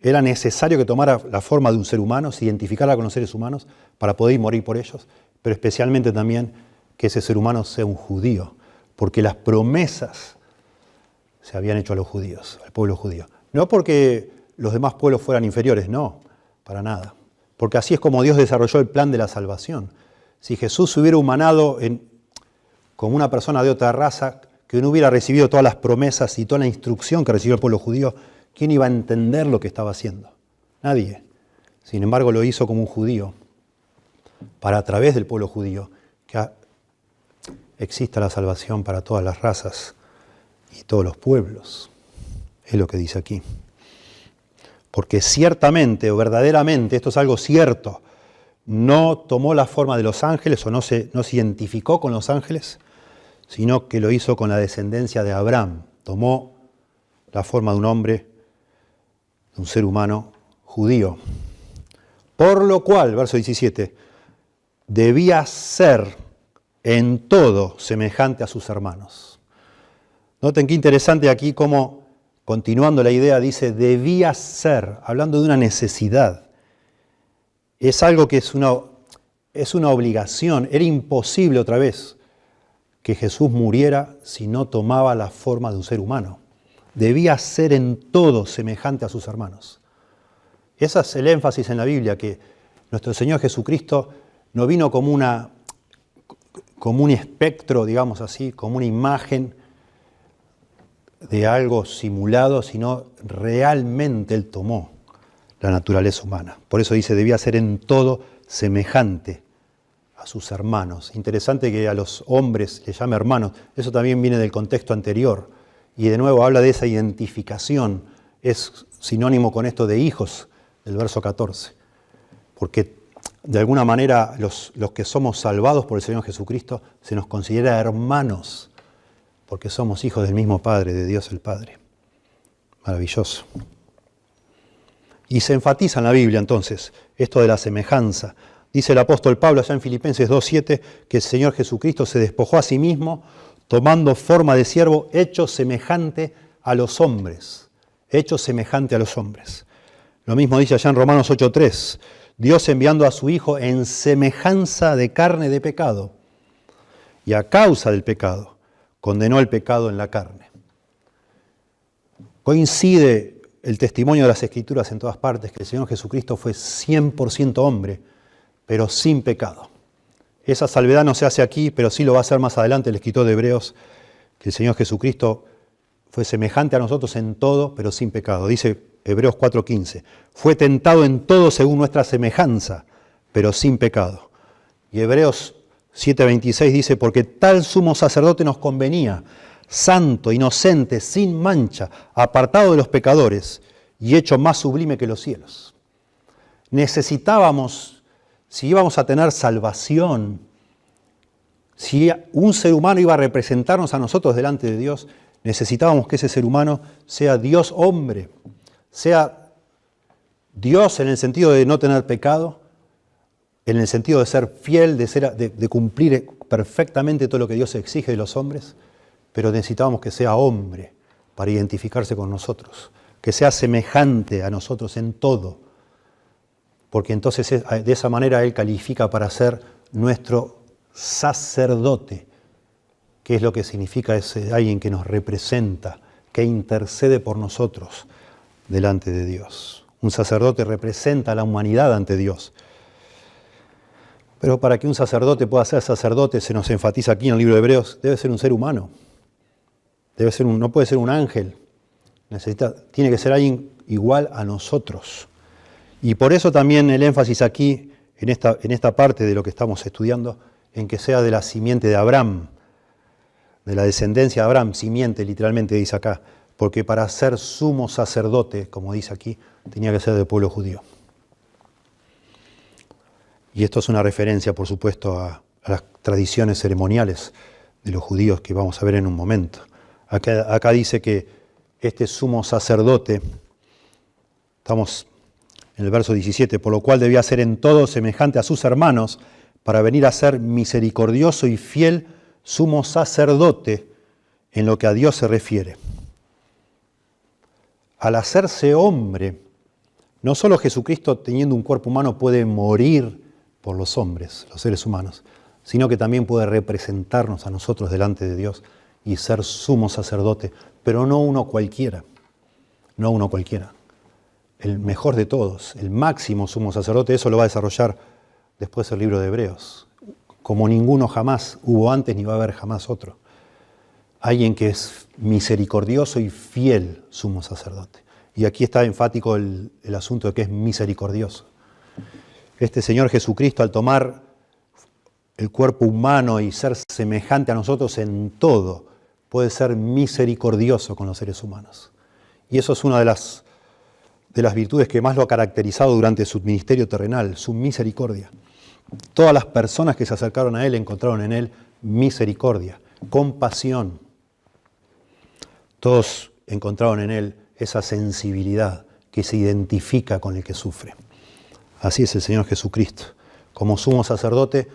era necesario que tomara la forma de un ser humano, se identificara con los seres humanos para poder morir por ellos, pero especialmente también que ese ser humano sea un judío, porque las promesas se habían hecho a los judíos, al pueblo judío. No porque los demás pueblos fueran inferiores, no, para nada. Porque así es como Dios desarrolló el plan de la salvación. Si Jesús se hubiera humanado como una persona de otra raza, que no hubiera recibido todas las promesas y toda la instrucción que recibió el pueblo judío, ¿quién iba a entender lo que estaba haciendo? Nadie. Sin embargo, lo hizo como un judío, para a través del pueblo judío, que exista la salvación para todas las razas y todos los pueblos. Es lo que dice aquí. Porque ciertamente o verdaderamente, esto es algo cierto, no tomó la forma de los ángeles o no se identificó con los ángeles, sino que lo hizo con la descendencia de Abraham. Tomó la forma de un hombre, de un ser humano judío. Por lo cual, verso 17, debía ser en todo semejante a sus hermanos. Noten qué interesante aquí cómo, continuando la idea, dice debía ser, hablando de una necesidad. Es algo que es una obligación. Era imposible otra vez que Jesús muriera si no tomaba la forma de un ser humano. Debía ser en todo semejante a sus hermanos. Ese es el énfasis en la Biblia, que nuestro Señor Jesucristo no vino como un espectro, digamos así, como una imagen de algo simulado, sino realmente Él tomó la naturaleza humana. Por eso dice, debía ser en todo semejante a sus hermanos. Interesante que a los hombres les llame hermanos. Eso también viene del contexto anterior. Y de nuevo habla de esa identificación. Es sinónimo con esto de hijos, del verso 14. Porque de alguna manera los que somos salvados por el Señor Jesucristo se nos considera hermanos, porque somos hijos del mismo Padre, de Dios el Padre. Maravilloso. Y se enfatiza en la Biblia entonces esto de la semejanza. Dice el apóstol Pablo allá en Filipenses 2:7 que el Señor Jesucristo se despojó a sí mismo, tomando forma de siervo, hecho semejante a los hombres. Hecho semejante a los hombres. Lo mismo dice allá en Romanos 8:3. Dios enviando a su Hijo en semejanza de carne de pecado, y a causa del pecado, condenó el pecado en la carne. Coincide el testimonio de las Escrituras en todas partes, que el Señor Jesucristo fue 100% hombre, pero sin pecado. Esa salvedad no se hace aquí, pero sí lo va a hacer más adelante el escritor de Hebreos, que el Señor Jesucristo fue semejante a nosotros en todo, pero sin pecado. Dice Hebreos 4:15, fue tentado en todo según nuestra semejanza, pero sin pecado. Y Hebreos 7:26 dice, porque tal sumo sacerdote nos convenía, santo, inocente, sin mancha, apartado de los pecadores y hecho más sublime que los cielos. Necesitábamos, si íbamos a tener salvación, si un ser humano iba a representarnos a nosotros delante de Dios, necesitábamos que ese ser humano sea Dios hombre, sea Dios en el sentido de no tener pecado, en el sentido de ser fiel, de cumplir perfectamente todo lo que Dios exige de los hombres, pero necesitábamos que sea hombre para identificarse con nosotros, que sea semejante a nosotros en todo, porque entonces de esa manera Él califica para ser nuestro sacerdote, que es lo que significa ese alguien que nos representa, que intercede por nosotros delante de Dios. Un sacerdote representa a la humanidad ante Dios. Pero para que un sacerdote pueda ser sacerdote, se nos enfatiza aquí en el libro de Hebreos, debe ser un ser humano. No puede ser un ángel. Tiene que ser alguien igual a nosotros. Y por eso también el énfasis aquí, en esta parte de lo que estamos estudiando, en que sea de la simiente de Abraham, de la descendencia de Abraham, simiente literalmente dice acá, porque para ser sumo sacerdote, como dice aquí, tenía que ser del pueblo judío. Y esto es una referencia, por supuesto, a las tradiciones ceremoniales de los judíos que vamos a ver en un momento. Acá dice que este sumo sacerdote, estamos en el verso 17, por lo cual debía ser en todo semejante a sus hermanos, para venir a ser misericordioso y fiel sumo sacerdote en lo que a Dios se refiere. Al hacerse hombre, no solo Jesucristo teniendo un cuerpo humano puede morir por los hombres, los seres humanos, sino que también puede representarnos a nosotros delante de Dios y ser sumo sacerdote, pero no uno cualquiera, no uno cualquiera. El mejor de todos, el máximo sumo sacerdote, eso lo va a desarrollar después el libro de Hebreos. Como ninguno jamás hubo antes ni va a haber jamás otro. Alguien que es misericordioso y fiel sumo sacerdote. Y aquí está enfático el asunto de que es misericordioso. Este Señor Jesucristo, al tomar el cuerpo humano y ser semejante a nosotros en todo, puede ser misericordioso con los seres humanos. Y eso es una de las virtudes que más lo ha caracterizado durante su ministerio terrenal, su misericordia. Todas las personas que se acercaron a Él encontraron en Él misericordia, compasión. Todos encontraron en Él esa sensibilidad que se identifica con el que sufre. Así es el Señor Jesucristo, como sumo sacerdote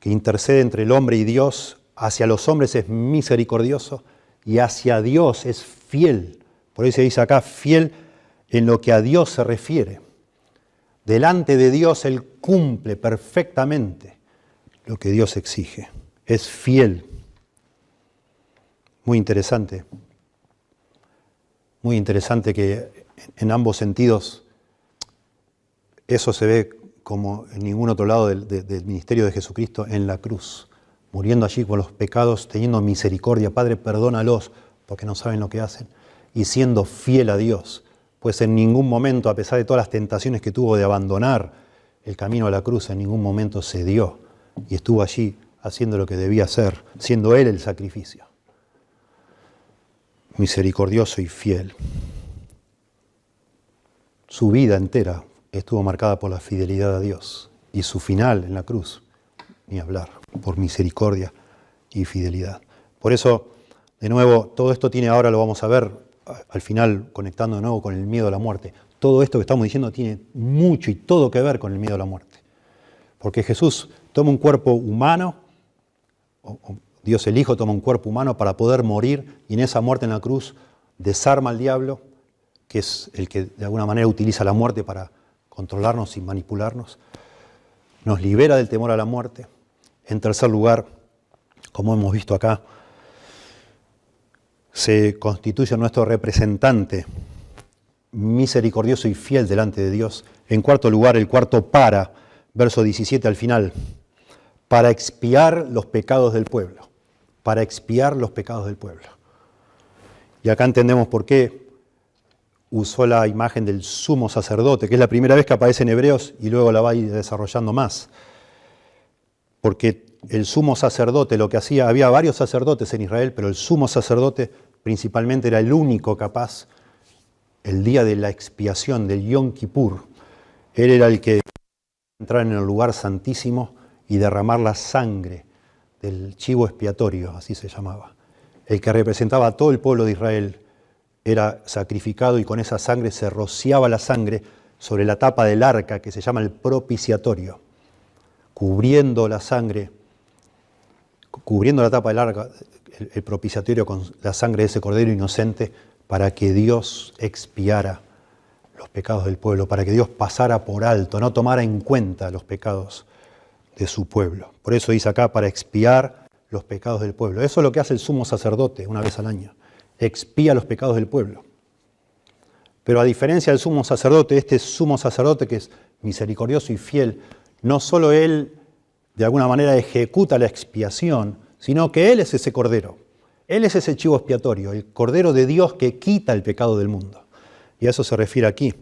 que intercede entre el hombre y Dios, hacia los hombres es misericordioso y hacia Dios es fiel. Por eso se dice acá, fiel en lo que a Dios se refiere. Delante de Dios Él cumple perfectamente lo que Dios exige. Es fiel. Muy interesante que en ambos sentidos eso se ve como en ningún otro lado del ministerio de Jesucristo en la cruz, muriendo allí por los pecados, teniendo misericordia. Padre, perdónalos porque no saben lo que hacen, y siendo fiel a Dios, pues en ningún momento, a pesar de todas las tentaciones que tuvo de abandonar el camino a la cruz, en ningún momento cedió y estuvo allí haciendo lo que debía hacer, siendo Él el sacrificio. Misericordioso y fiel. Su vida entera estuvo marcada por la fidelidad a Dios y su final en la cruz, ni hablar, por misericordia y fidelidad. Por eso, de nuevo, todo esto tiene, ahora lo vamos a ver al final, conectando de nuevo con el miedo a la muerte. Todo esto que estamos diciendo tiene mucho y todo que ver con el miedo a la muerte. Porque Jesús toma un cuerpo humano, Dios el Hijo toma un cuerpo humano para poder morir, y en esa muerte en la cruz desarma al diablo, que es el que de alguna manera utiliza la muerte para controlarnos y manipularnos. Nos libera del temor a la muerte. En tercer lugar, como hemos visto acá, se constituye nuestro representante misericordioso y fiel delante de Dios. En cuarto lugar, el cuarto verso 17 al final, para expiar los pecados del pueblo. Para expiar los pecados del pueblo. Y acá entendemos por qué usó la imagen del sumo sacerdote, que es la primera vez que aparece en Hebreos y luego la va a ir desarrollando más. Porque el sumo sacerdote lo que hacía, había varios sacerdotes en Israel, pero el sumo sacerdote principalmente era el único capaz, el día de la expiación, del Yom Kippur, él era el que entrar en el lugar santísimo y derramar la sangre del chivo expiatorio, así se llamaba. El que representaba a todo el pueblo de Israel era sacrificado y con esa sangre se rociaba la sangre sobre la tapa del arca que se llama el propiciatorio, cubriendo la sangre, cubriendo la tapa del arca, el propiciatorio con la sangre de ese cordero inocente para que Dios expiara los pecados del pueblo, para que Dios pasara por alto, no tomara en cuenta los pecados de su pueblo. Por eso dice acá, para expiar los pecados del pueblo. Eso es lo que hace el sumo sacerdote una vez al año. Expía los pecados del pueblo. Pero a diferencia del sumo sacerdote, este sumo sacerdote que es misericordioso y fiel, no solo él de alguna manera ejecuta la expiación, sino que él es ese cordero. Él es ese chivo expiatorio, el cordero de Dios que quita el pecado del mundo. Y a eso se refiere aquí.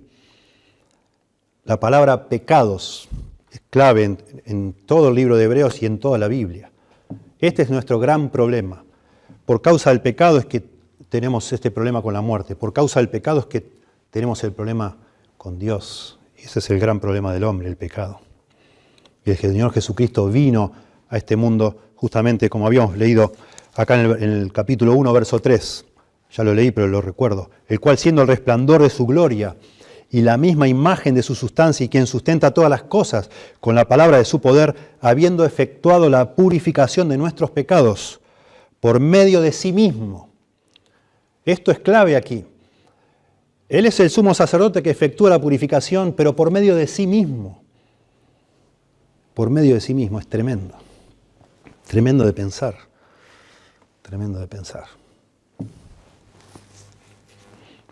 La palabra pecados es clave en todo el libro de Hebreos y en toda la Biblia. Este es nuestro gran problema. Por causa del pecado es que tenemos este problema con la muerte. Por causa del pecado es que tenemos el problema con Dios. Ese es el gran problema del hombre, el pecado. Y el Señor Jesucristo vino a este mundo justamente como habíamos leído acá en el capítulo 1, verso 3. Ya lo leí, pero lo recuerdo. El cual siendo el resplandor de su gloria y la misma imagen de su sustancia y quien sustenta todas las cosas con la palabra de su poder, habiendo efectuado la purificación de nuestros pecados por medio de sí mismo. Esto es clave aquí. Él es el sumo sacerdote que efectúa la purificación, pero por medio de sí mismo. Por medio de sí mismo, es tremendo. Tremendo de pensar. Tremendo de pensar.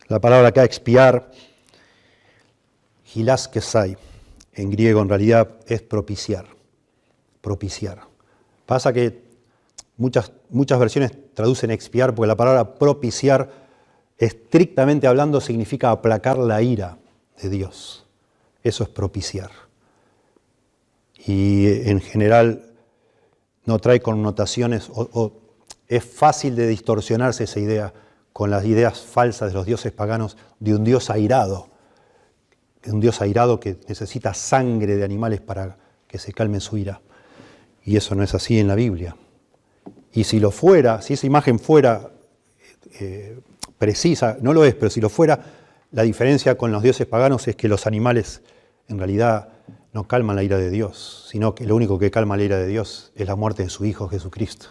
La palabra acá, expiar, hilaskesai, en griego en realidad es propiciar. Propiciar. Pasa que muchas versiones traducen expiar porque la palabra propiciar, estrictamente hablando, significa aplacar la ira de Dios. Eso es propiciar. Y en general no trae connotaciones o es fácil de distorsionarse esa idea con las ideas falsas de los dioses paganos de un dios airado que necesita sangre de animales para que se calme su ira. Y eso no es así en la Biblia. Y si lo fuera, si esa imagen fuera precisa, no lo es, pero si lo fuera, la diferencia con los dioses paganos es que los animales en realidad no calman la ira de Dios, sino que lo único que calma la ira de Dios es la muerte de su Hijo Jesucristo.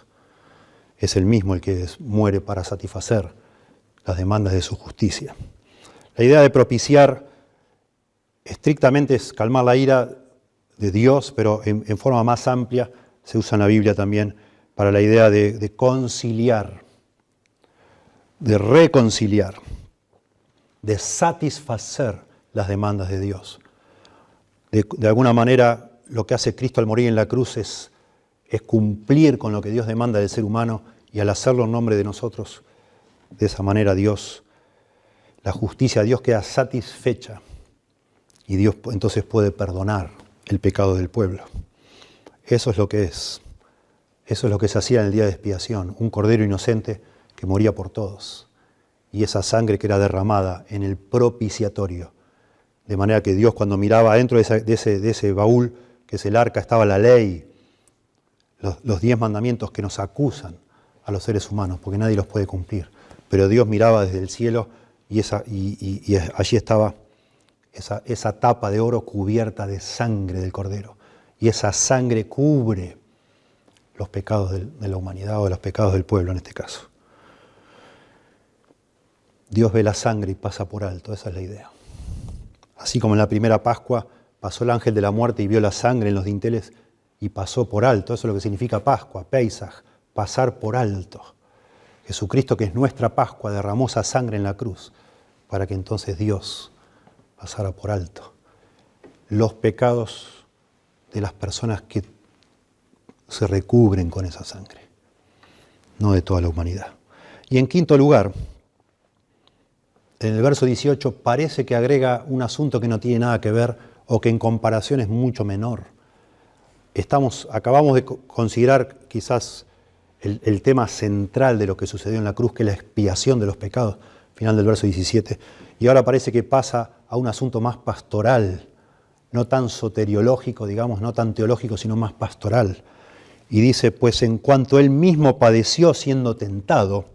Es Él mismo el que muere para satisfacer las demandas de su justicia. La idea de propiciar estrictamente es calmar la ira de Dios, pero en forma más amplia se usa en la Biblia también para la idea de conciliar, de reconciliar, de satisfacer las demandas de Dios. De alguna manera, lo que hace Cristo al morir en la cruz es cumplir con lo que Dios demanda del ser humano y al hacerlo en nombre de nosotros, de esa manera Dios, la justicia de Dios queda satisfecha y Dios entonces puede perdonar el pecado del pueblo. Eso es lo que es. Eso es lo que se hacía en el día de expiación, un cordero inocente que moría por todos y esa sangre que era derramada en el propiciatorio. De manera que Dios, cuando miraba dentro de ese baúl, que es el arca, estaba la ley, los 10 mandamientos que nos acusan a los seres humanos, porque nadie los puede cumplir. Pero Dios miraba desde el cielo y allí estaba esa tapa de oro cubierta de sangre del cordero. Y esa sangre cubre los pecados de la humanidad o los pecados del pueblo en este caso. Dios ve la sangre y pasa por alto, esa es la idea. Así como en la primera Pascua pasó el ángel de la muerte y vio la sangre en los dinteles y pasó por alto. Eso es lo que significa Pascua, Pesaj, pasar por alto. Jesucristo, que es nuestra Pascua, derramó esa sangre en la cruz para que entonces Dios pasara por alto los pecados de las personas que se recubren con esa sangre, no de toda la humanidad. Y en quinto lugar, en el verso 18 parece que agrega un asunto que no tiene nada que ver o que en comparación es mucho menor. Acabamos de considerar quizás el tema central de lo que sucedió en la cruz, que es la expiación de los pecados, final del verso 17, y ahora parece que pasa a un asunto más pastoral, no tan soteriológico, digamos, no tan teológico, sino más pastoral. Y dice, pues en cuanto él mismo padeció siendo tentado,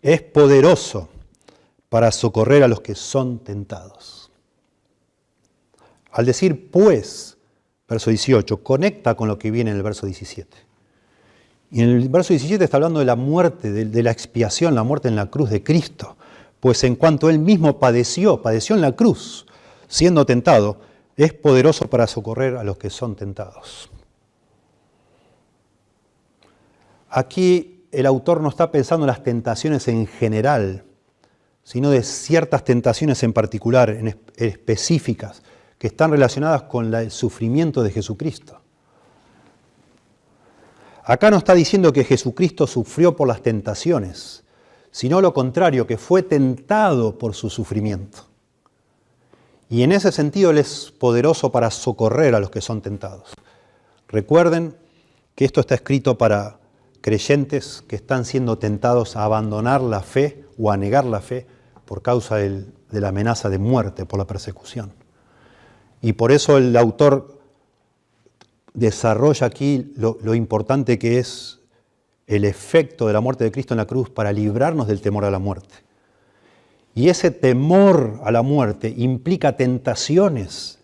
es poderoso para socorrer a los que son tentados. Al decir pues, verso 18, conecta con lo que viene en el verso 17. Y en el verso 17 está hablando de la muerte, de la expiación, la muerte en la cruz de Cristo. Pues en cuanto él mismo padeció en la cruz, siendo tentado, es poderoso para socorrer a los que son tentados. Aquí el autor no está pensando en las tentaciones en general, sino de ciertas tentaciones en particular, específicas, que están relacionadas con el sufrimiento de Jesucristo. Acá no está diciendo que Jesucristo sufrió por las tentaciones, sino lo contrario, que fue tentado por su sufrimiento. Y en ese sentido Él es poderoso para socorrer a los que son tentados. Recuerden que esto está escrito para creyentes que están siendo tentados a abandonar la fe o a negar la fe por causa de la amenaza de muerte, por la persecución. Y por eso el autor desarrolla aquí lo importante que es el efecto de la muerte de Cristo en la cruz para librarnos del temor a la muerte. Y ese temor a la muerte implica tentaciones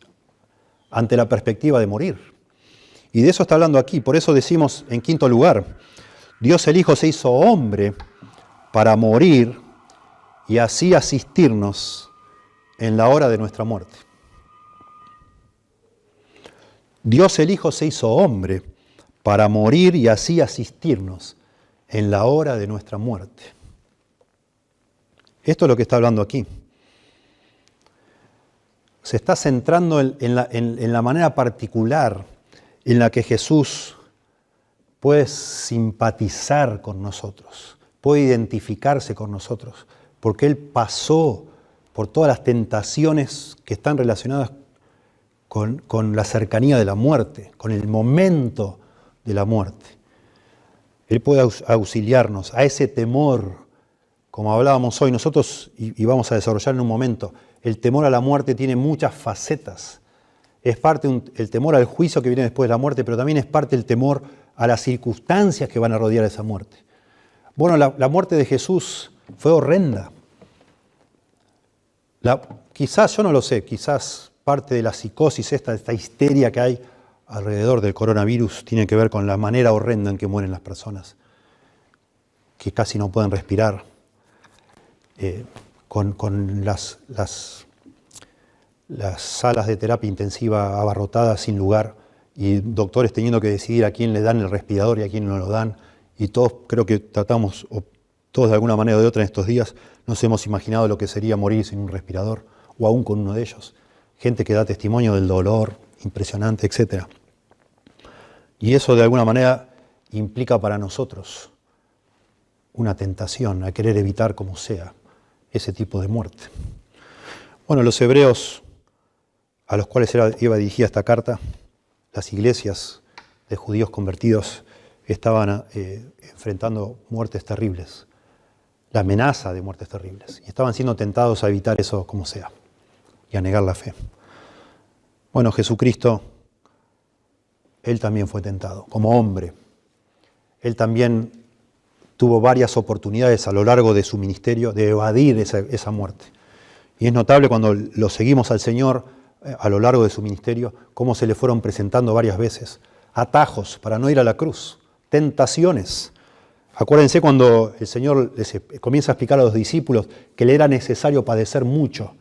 ante la perspectiva de morir. Y de eso está hablando aquí. Por eso decimos en quinto lugar, Dios el Hijo se hizo hombre para morir y así asistirnos en la hora de nuestra muerte. Dios el Hijo se hizo hombre para morir y así asistirnos en la hora de nuestra muerte. Esto es lo que está hablando aquí. Se está centrando en la manera particular en la que Jesús puede simpatizar con nosotros, puede identificarse con nosotros, porque Él pasó por todas las tentaciones que están relacionadas con la cercanía de la muerte, con el momento de la muerte. Él puede auxiliarnos a ese temor. Como hablábamos hoy nosotros, y vamos a desarrollar en un momento, el temor a la muerte tiene muchas facetas. Es parte el temor al juicio que viene después de la muerte, pero también es parte del temor a las circunstancias que van a rodear esa muerte. Bueno, la muerte de Jesús fue horrenda. Quizás, yo no lo sé, quizás parte de la psicosis, esta histeria que hay alrededor del coronavirus tiene que ver con la manera horrenda en que mueren las personas, que casi no pueden respirar. Con las salas de terapia intensiva abarrotadas sin lugar y doctores teniendo que decidir a quién le dan el respirador y a quién no lo dan. Y todos creo que tratamos, o todos de alguna manera o de otra en estos días, nos hemos imaginado lo que sería morir sin un respirador o aún con uno de ellos. Gente que da testimonio del dolor impresionante, etc. Y eso de alguna manera implica para nosotros una tentación a querer evitar como sea ese tipo de muerte. Bueno, los hebreos a los cuales iba dirigida esta carta, las iglesias de judíos convertidos estaban enfrentando muertes terribles, la amenaza de muertes terribles, y estaban siendo tentados a evitar eso como sea y a negar la fe. Bueno, Jesucristo, Él también fue tentado como hombre. Él también tuvo varias oportunidades a lo largo de su ministerio de evadir esa muerte. Y es notable cuando lo seguimos al Señor a lo largo de su ministerio, cómo se le fueron presentando varias veces atajos para no ir a la cruz, tentaciones. Acuérdense cuando el Señor les comienza a explicar a los discípulos que le era necesario padecer mucho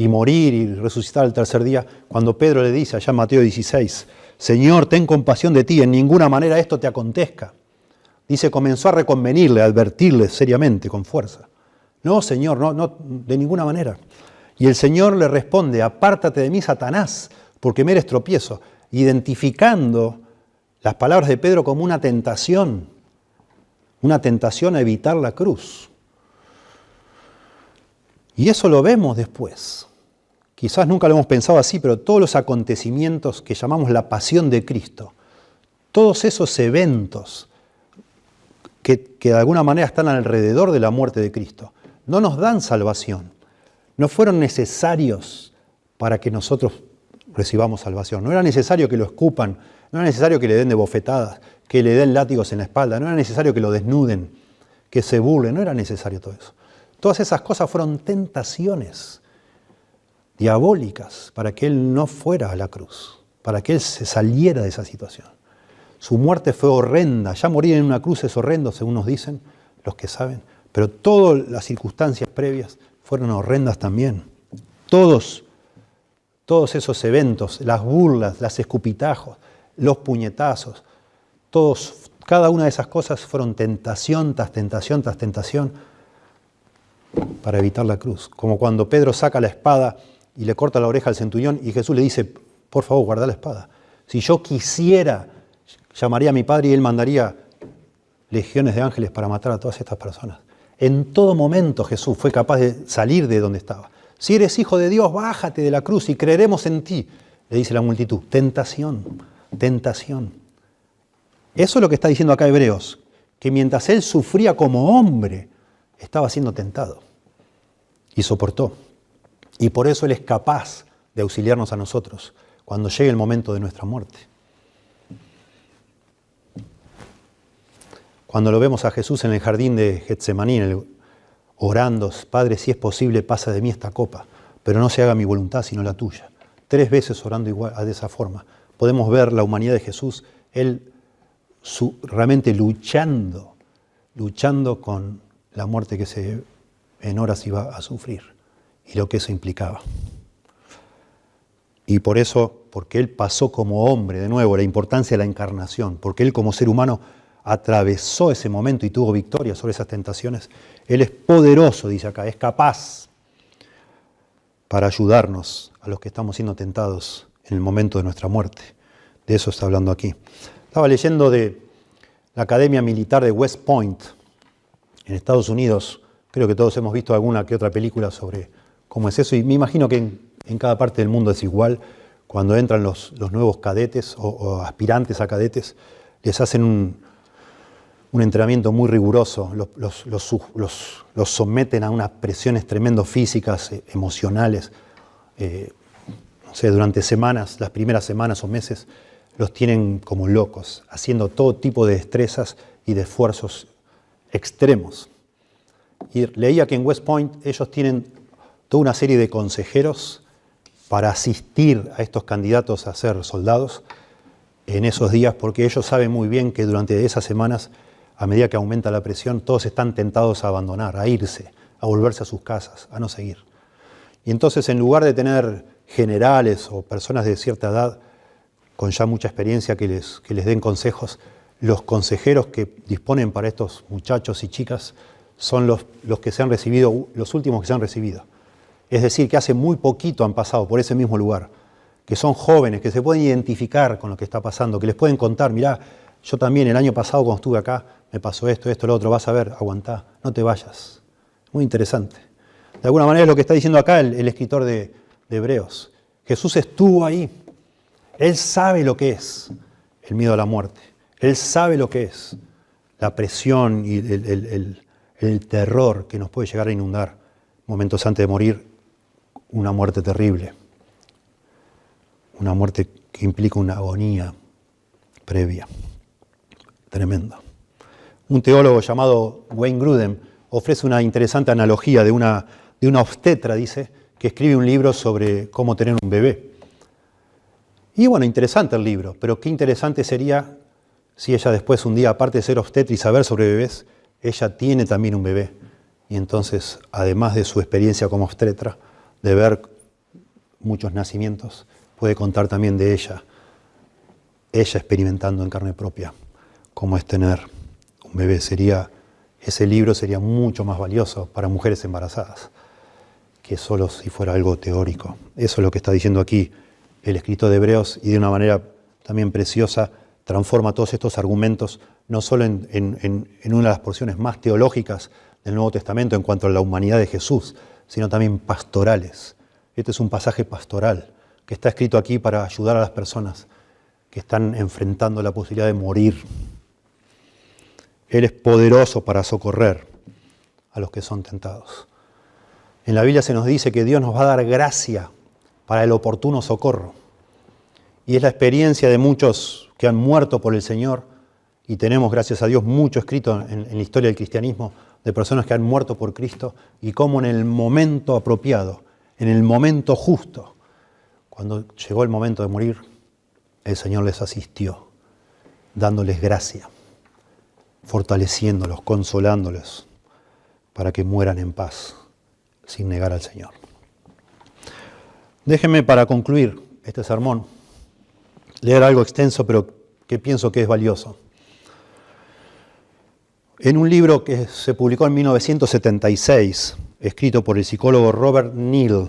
y morir y resucitar al tercer día, cuando Pedro le dice allá en Mateo 16, Señor, ten compasión de ti, en ninguna manera esto te acontezca. Dice, comenzó a reconvenirle, a advertirle seriamente, con fuerza. No, Señor, no, de ninguna manera. Y el Señor le responde, apártate de mí, Satanás, porque me eres tropiezo, identificando las palabras de Pedro como una tentación a evitar la cruz. Y eso lo vemos después. Quizás nunca lo hemos pensado así, pero todos los acontecimientos que llamamos la pasión de Cristo, todos esos eventos que de alguna manera están alrededor de la muerte de Cristo, no nos dan salvación. No fueron necesarios para que nosotros recibamos salvación. No era necesario que lo escupan, no era necesario que le den de bofetadas, que le den látigos en la espalda, no era necesario que lo desnuden, que se burlen, no era necesario todo eso. Todas esas cosas fueron tentaciones diabólicas para que Él no fuera a la cruz, para que Él se saliera de esa situación. Su muerte fue horrenda, ya morir en una cruz es horrendo, según nos dicen los que saben, pero todas las circunstancias previas fueron horrendas también. Todos esos eventos, las burlas, las escupitajos, los puñetazos, cada una de esas cosas fueron tentación tras tentación tras tentación para evitar la cruz. Como cuando Pedro saca la espada y le corta la oreja al centurión y Jesús le dice, por favor, guarda la espada. Si yo quisiera, llamaría a mi Padre y Él mandaría legiones de ángeles para matar a todas estas personas. En todo momento Jesús fue capaz de salir de donde estaba. Si eres hijo de Dios, bájate de la cruz y creeremos en ti, le dice la multitud. Tentación, tentación. Eso es lo que está diciendo acá Hebreos, que mientras Él sufría como hombre, estaba siendo tentado y soportó. Y por eso Él es capaz de auxiliarnos a nosotros cuando llegue el momento de nuestra muerte. Cuando lo vemos a Jesús en el jardín de Getsemaní, orando, Padre, si es posible, pasa de mí esta copa, pero no se haga mi voluntad sino la tuya. 3 veces orando igual, de esa forma. Podemos ver la humanidad de Jesús, Él realmente luchando con la muerte que en horas iba a sufrir y lo que eso implicaba. Y por eso, porque Él pasó como hombre, de nuevo, la importancia de la encarnación, porque Él como ser humano atravesó ese momento y tuvo victoria sobre esas tentaciones, Él es poderoso, dice acá, es capaz para ayudarnos a los que estamos siendo tentados en el momento de nuestra muerte. De eso está hablando aquí. Estaba leyendo de la Academia Militar de West Point, en Estados Unidos. Creo que todos hemos visto alguna que otra película sobre cómo es eso, y me imagino que en cada parte del mundo es igual. Cuando entran los nuevos cadetes o aspirantes a cadetes, les hacen un entrenamiento muy riguroso, los someten a unas presiones tremendas físicas, emocionales. Durante semanas, las primeras semanas o meses, los tienen como locos, haciendo todo tipo de destrezas y de esfuerzos extremos. Y leía que en West Point ellos tienen toda una serie de consejeros para asistir a estos candidatos a ser soldados en esos días, porque ellos saben muy bien que durante esas semanas, a medida que aumenta la presión, todos están tentados a abandonar, a irse, a volverse a sus casas, a no seguir. Y entonces, en lugar de tener generales o personas de cierta edad con ya mucha experiencia que les den consejos, los consejeros que disponen para estos muchachos y chicas son los que se han recibido, los últimos que se han recibido. Es decir, que hace muy poquito han pasado por ese mismo lugar, que son jóvenes, que se pueden identificar con lo que está pasando, que les pueden contar, mirá, yo también el año pasado cuando estuve acá me pasó esto, lo otro, vas a ver, aguantá, no te vayas. Muy interesante. De alguna manera es lo que está diciendo acá el escritor de Hebreos. Jesús estuvo ahí. Él sabe lo que es el miedo a la muerte. Él sabe lo que es la presión y el terror que nos puede llegar a inundar momentos antes de morir, una muerte terrible. Una muerte que implica una agonía previa. Tremenda. Un teólogo llamado Wayne Grudem ofrece una interesante analogía de una obstetra, dice, que escribe un libro sobre cómo tener un bebé. Y bueno, interesante el libro, pero qué interesante sería si ella después un día, aparte de ser obstetra y saber sobre bebés, ella tiene también un bebé. Y entonces, además de su experiencia como obstetra, de ver muchos nacimientos, puede contar también de ella experimentando en carne propia cómo es tener un bebé. Ese libro sería mucho más valioso para mujeres embarazadas que solo si fuera algo teórico. Eso es lo que está diciendo aquí el escritor de Hebreos, y de una manera también preciosa transforma todos estos argumentos no solo en una de las porciones más teológicas del Nuevo Testamento en cuanto a la humanidad de Jesús, sino también pastorales. Este es un pasaje pastoral que está escrito aquí para ayudar a las personas que están enfrentando la posibilidad de morir. Él es poderoso para socorrer a los que son tentados. En la Biblia se nos dice que Dios nos va a dar gracia para el oportuno socorro. Y es la experiencia de muchos que han muerto por el Señor, y tenemos, gracias a Dios, mucho escrito en la historia del cristianismo de personas que han muerto por Cristo, y cómo en el momento apropiado, en el momento justo, cuando llegó el momento de morir, el Señor les asistió, dándoles gracia, fortaleciéndolos, consolándoles, para que mueran en paz, sin negar al Señor. Déjenme, para concluir este sermón, leer algo extenso, pero que pienso que es valioso. En un libro que se publicó en 1976, escrito por el psicólogo Robert Neal,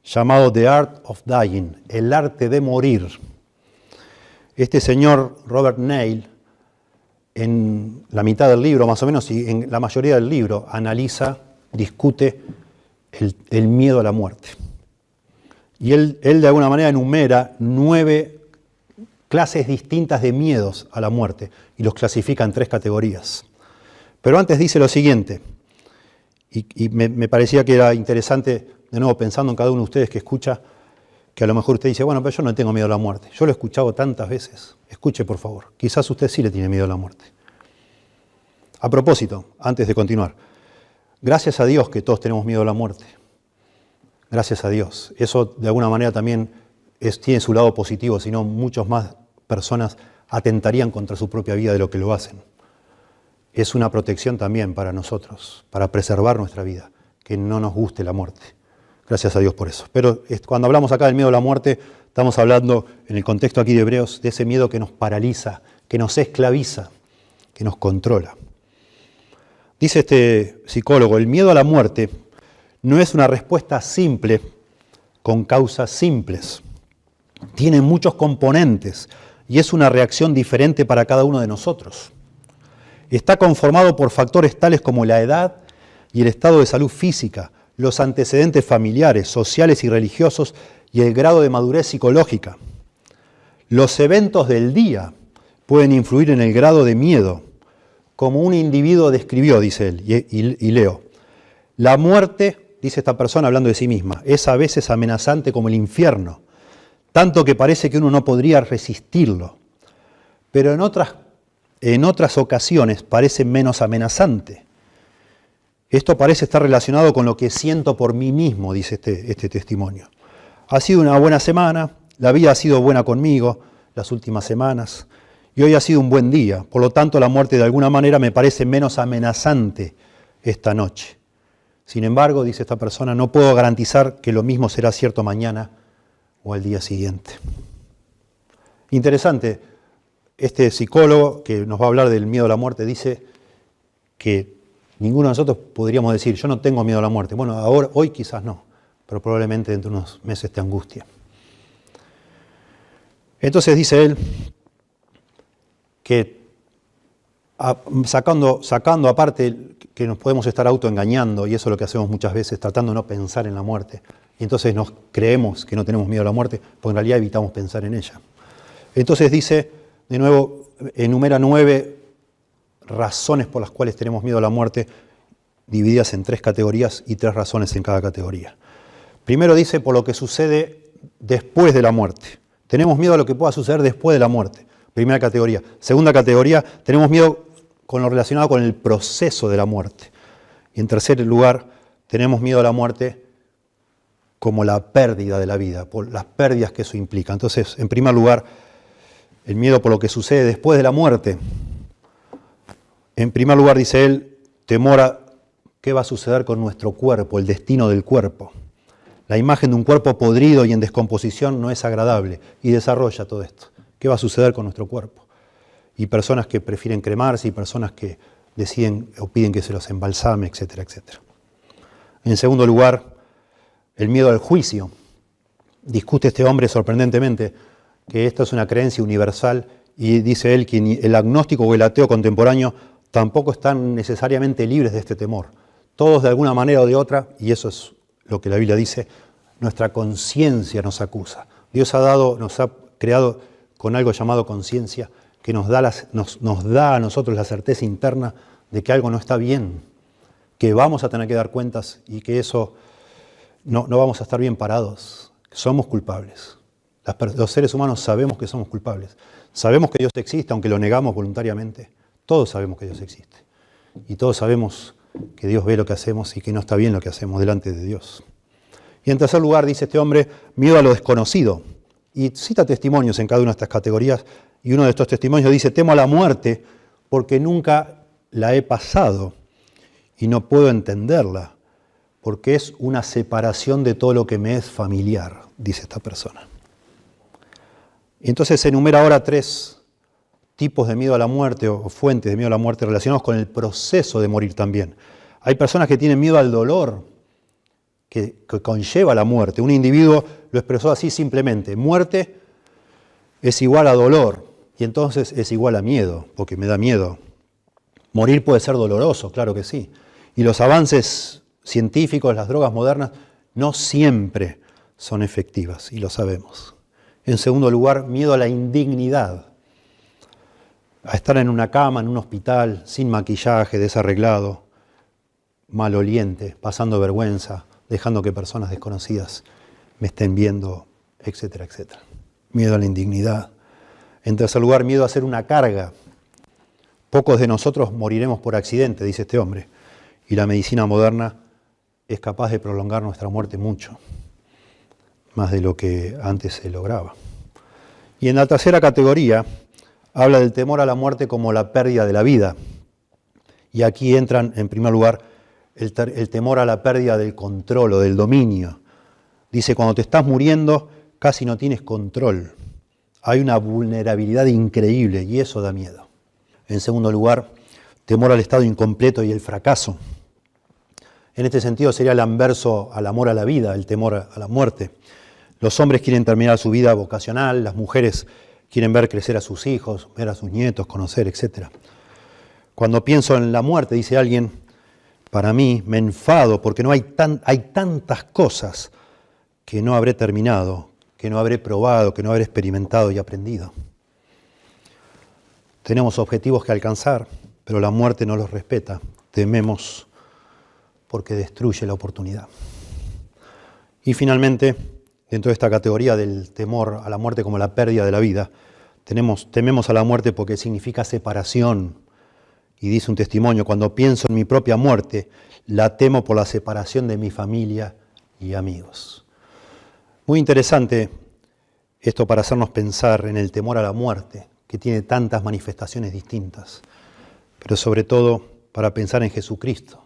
llamado The Art of Dying, el arte de morir. Este señor Robert Neal, en la mitad del libro más o menos, y en la mayoría del libro, analiza, discute el miedo a la muerte. Y él de alguna manera enumera 9 clases distintas de miedos a la muerte y los clasifica en 3 categorías. Pero antes dice lo siguiente, y me parecía que era interesante, de nuevo pensando en cada uno de ustedes que escucha, que a lo mejor usted dice, bueno, pero yo no tengo miedo a la muerte. Yo lo he escuchado tantas veces. Escuche, por favor. Quizás usted sí le tiene miedo a la muerte. A propósito, antes de continuar, gracias a Dios que todos tenemos miedo a la muerte. Gracias a Dios. Eso de alguna manera también tiene su lado positivo, si no muchas más personas atentarían contra su propia vida de lo que lo hacen. Es una protección también para nosotros, para preservar nuestra vida, que no nos guste la muerte. Gracias a Dios por eso. Pero cuando hablamos acá del miedo a la muerte, estamos hablando en el contexto aquí de Hebreos de ese miedo que nos paraliza, que nos esclaviza, que nos controla. Dice este psicólogo, el miedo a la muerte no es una respuesta simple con causas simples. Tiene muchos componentes y es una reacción diferente para cada uno de nosotros. Está conformado por factores tales como la edad y el estado de salud física, los antecedentes familiares, sociales y religiosos y el grado de madurez psicológica. Los eventos del día pueden influir en el grado de miedo, como un individuo describió, dice él, y leo. La muerte, dice esta persona hablando de sí misma, es a veces amenazante como el infierno, tanto que parece que uno no podría resistirlo, pero en otras ocasiones parece menos amenazante. Esto parece estar relacionado con lo que siento por mí mismo, dice este testimonio. Ha sido una buena semana, la vida ha sido buena conmigo las últimas semanas, y hoy ha sido un buen día. Por lo tanto, la muerte de alguna manera me parece menos amenazante esta noche. Sin embargo, dice esta persona, no puedo garantizar que lo mismo será cierto mañana o al día siguiente. Interesante, este psicólogo que nos va a hablar del miedo a la muerte dice que ninguno de nosotros podríamos decir, yo no tengo miedo a la muerte. Bueno, hoy quizás no, pero probablemente dentro de unos meses te angustia. Entonces dice él que sacando aparte que nos podemos estar autoengañando, y eso es lo que hacemos muchas veces, tratando de no pensar en la muerte, y entonces nos creemos que no tenemos miedo a la muerte, porque en realidad evitamos pensar en ella. Entonces dice, de nuevo, enumera 9 razones por las cuales tenemos miedo a la muerte, divididas en 3 categorías y 3 razones en cada categoría. Primero dice por lo que sucede después de la muerte. Tenemos miedo a lo que pueda suceder después de la muerte. Primera categoría. Segunda categoría, tenemos miedo con lo relacionado con el proceso de la muerte. Y en tercer lugar, tenemos miedo a la muerte como la pérdida de la vida, por las pérdidas que eso implica. Entonces, en primer lugar, el miedo por lo que sucede después de la muerte. En primer lugar, dice él, temor a qué va a suceder con nuestro cuerpo, el destino del cuerpo. La imagen de un cuerpo podrido y en descomposición no es agradable y desarrolla todo esto. ¿Qué va a suceder con nuestro cuerpo? Y personas que prefieren cremarse y personas que deciden o piden que se los embalsame, etcétera, etcétera. En segundo lugar, el miedo al juicio. Discute este hombre sorprendentemente que esta es una creencia universal y dice él que ni el agnóstico o el ateo contemporáneo tampoco están necesariamente libres de este temor. Todos de alguna manera o de otra, y eso es lo que la Biblia dice, nuestra conciencia nos acusa. Dios nos ha creado con algo llamado conciencia que nos da a nosotros la certeza interna de que algo no está bien, que vamos a tener que dar cuentas y que eso no vamos a estar bien parados. Somos culpables. Los seres humanos sabemos que somos culpables. Sabemos que Dios existe, aunque lo negamos voluntariamente. Todos sabemos que Dios existe. Y todos sabemos que Dios ve lo que hacemos y que no está bien lo que hacemos delante de Dios. Y en tercer lugar, dice este hombre, miedo a lo desconocido. Y cita testimonios en cada una de estas categorías. Y uno de estos testimonios dice, temo a la muerte porque nunca la he pasado y no puedo entenderla, porque es una separación de todo lo que me es familiar, dice esta persona. Y entonces se enumera ahora 3 tipos de miedo a la muerte o fuentes de miedo a la muerte relacionados con el proceso de morir también. Hay personas que tienen miedo al dolor que conlleva la muerte. Un individuo lo expresó así simplemente, muerte es igual a dolor y entonces es igual a miedo, porque me da miedo. Morir puede ser doloroso, claro que sí. Y los avances científicos, las drogas modernas, no siempre son efectivas, y lo sabemos. En segundo lugar, miedo a la indignidad. A estar en una cama, en un hospital, sin maquillaje, desarreglado, maloliente, pasando vergüenza, dejando que personas desconocidas me estén viendo, etcétera, etcétera. Miedo a la indignidad. En tercer lugar, miedo a ser una carga. Pocos de nosotros moriremos por accidente, dice este hombre, y la medicina moderna es capaz de prolongar nuestra muerte mucho, más de lo que antes se lograba. Y en la tercera categoría, habla del temor a la muerte como la pérdida de la vida. Y aquí entran, en primer lugar, el temor a la pérdida del control o del dominio. Dice, cuando te estás muriendo, casi no tienes control. Hay una vulnerabilidad increíble y eso da miedo. En segundo lugar, temor al estado incompleto y el fracaso. En este sentido sería el anverso al amor a la vida, el temor a la muerte. Los hombres quieren terminar su vida vocacional, las mujeres quieren ver crecer a sus hijos, ver a sus nietos, conocer, etc. Cuando pienso en la muerte, dice alguien, para mí me enfado porque hay tantas cosas que no habré terminado, que no habré probado, que no habré experimentado y aprendido. Tenemos objetivos que alcanzar, pero la muerte no los respeta. Tememos porque destruye la oportunidad. Y finalmente, dentro de esta categoría del temor a la muerte como la pérdida de la vida, tememos a la muerte porque significa separación. Y dice un testimonio, cuando pienso en mi propia muerte, la temo por la separación de mi familia y amigos. Muy interesante esto para hacernos pensar en el temor a la muerte, que tiene tantas manifestaciones distintas, pero sobre todo para pensar en Jesucristo.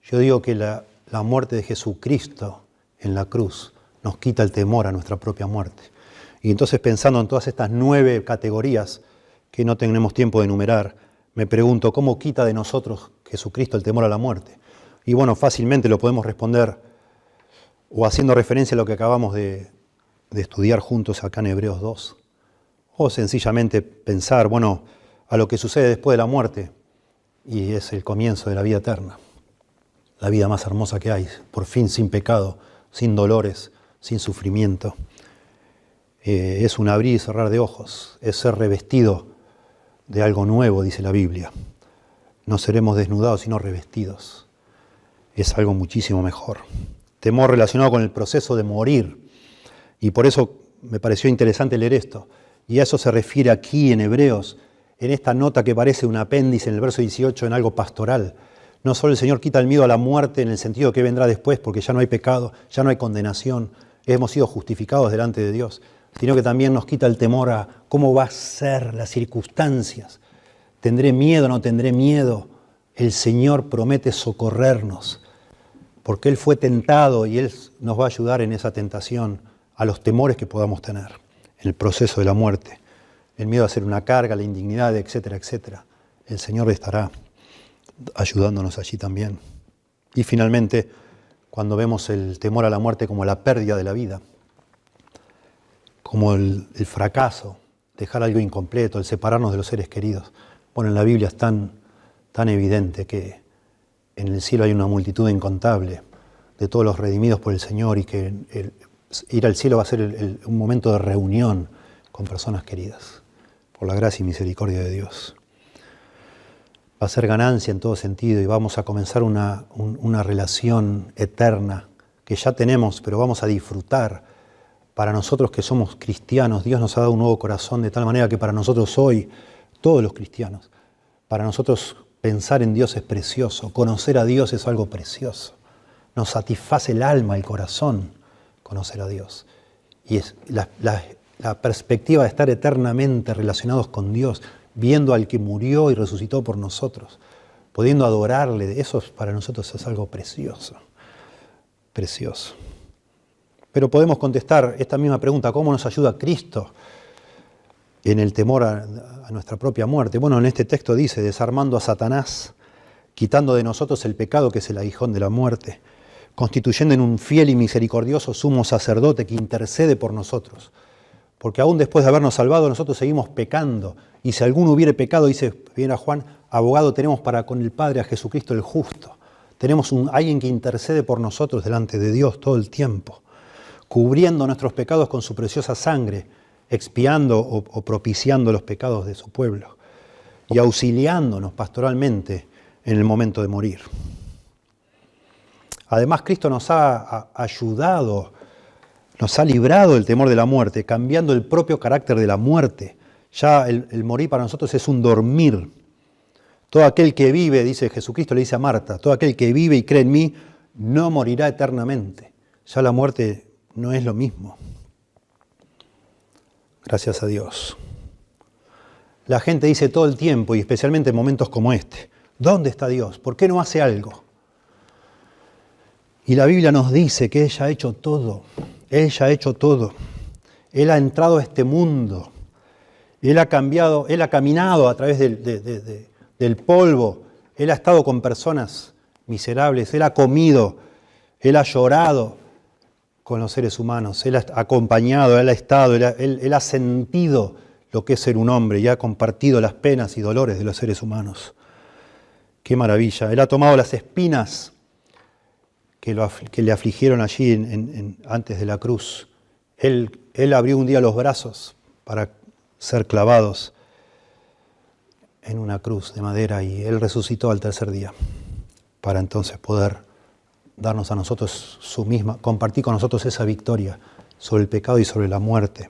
Yo digo que la muerte de Jesucristo en la cruz nos quita el temor a nuestra propia muerte. Y entonces pensando en todas estas 9 categorías que no tenemos tiempo de enumerar, me pregunto, ¿cómo quita de nosotros Jesucristo el temor a la muerte? Y bueno, fácilmente lo podemos responder o haciendo referencia a lo que acabamos de estudiar juntos acá en Hebreos 2, o sencillamente pensar, bueno, a lo que sucede después de la muerte, y es el comienzo de la vida eterna, la vida más hermosa que hay, por fin sin pecado, sin dolores, sin sufrimiento. Es un abrir y cerrar de ojos, es ser revestido de algo nuevo, dice la Biblia. No seremos desnudados, sino revestidos. Es algo muchísimo mejor. Temor relacionado con el proceso de morir. Y por eso me pareció interesante leer esto. Y a eso se refiere aquí en Hebreos, en esta nota que parece un apéndice en el verso 18, en algo pastoral. No solo el Señor quita el miedo a la muerte en el sentido que vendrá después, porque ya no hay pecado, ya no hay condenación, hemos sido justificados delante de Dios, sino que también nos quita el temor a cómo va a ser las circunstancias. ¿Tendré miedo o no tendré miedo? El Señor promete socorrernos, porque Él fue tentado y Él nos va a ayudar en esa tentación, a los temores que podamos tener en el proceso de la muerte, el miedo a ser una carga, la indignidad, etcétera, etcétera. El Señor estará ayudándonos allí también. Y finalmente, cuando vemos el temor a la muerte como la pérdida de la vida, como el fracaso, dejar algo incompleto, el separarnos de los seres queridos. Bueno, en la Biblia es tan evidente que en el cielo hay una multitud incontable de todos los redimidos por el Señor y que ir al cielo va a ser un momento de reunión con personas queridas, por la gracia y misericordia de Dios. Va a ser ganancia en todo sentido y vamos a comenzar una relación eterna que ya tenemos, pero vamos a disfrutar. Para nosotros que somos cristianos, Dios nos ha dado un nuevo corazón de tal manera que para nosotros hoy, todos los cristianos, para nosotros pensar en Dios es precioso, conocer a Dios es algo precioso. Nos satisface el alma, el corazón, conocer a Dios. Y es la perspectiva de estar eternamente relacionados con Dios, viendo al que murió y resucitó por nosotros, pudiendo adorarle, eso para nosotros es algo precioso, precioso. Pero podemos contestar esta misma pregunta, ¿cómo nos ayuda Cristo en el temor a nuestra propia muerte? Bueno, en este texto dice, desarmando a Satanás, quitando de nosotros el pecado que es el aguijón de la muerte, constituyendo en un fiel y misericordioso sumo sacerdote que intercede por nosotros. Porque aún después de habernos salvado, nosotros seguimos pecando. Y si alguno hubiere pecado, dice bien a Juan, abogado tenemos para con el Padre a Jesucristo el justo. Tenemos alguien que intercede por nosotros delante de Dios todo el tiempo, cubriendo nuestros pecados con su preciosa sangre, expiando o propiciando los pecados de su pueblo y auxiliándonos pastoralmente en el momento de morir. Además, Cristo nos ha ayudado, nos ha librado del temor de la muerte, cambiando el propio carácter de la muerte. Ya el morir para nosotros es un dormir. Todo aquel que vive, dice Jesucristo, le dice a Marta, todo aquel que vive y cree en mí, no morirá eternamente. Ya la muerte no es lo mismo. Gracias a Dios. La gente dice todo el tiempo, y especialmente en momentos como este, ¿dónde está Dios? ¿Por qué no hace algo? Y la Biblia nos dice que Él ya ha hecho todo. Él ya ha hecho todo. Él ha entrado a este mundo. Él ha cambiado, Él ha caminado a través del polvo. Él ha estado con personas miserables. Él ha comido. Él ha llorado con los seres humanos. Él ha acompañado, Él ha estado, Él ha sentido lo que es ser un hombre y ha compartido las penas y dolores de los seres humanos. ¡Qué maravilla! Él ha tomado las espinas que le afligieron allí antes de la cruz. Él abrió un día los brazos para ser clavados en una cruz de madera y Él resucitó al tercer día para entonces poder darnos a nosotros compartir con nosotros esa victoria sobre el pecado y sobre la muerte.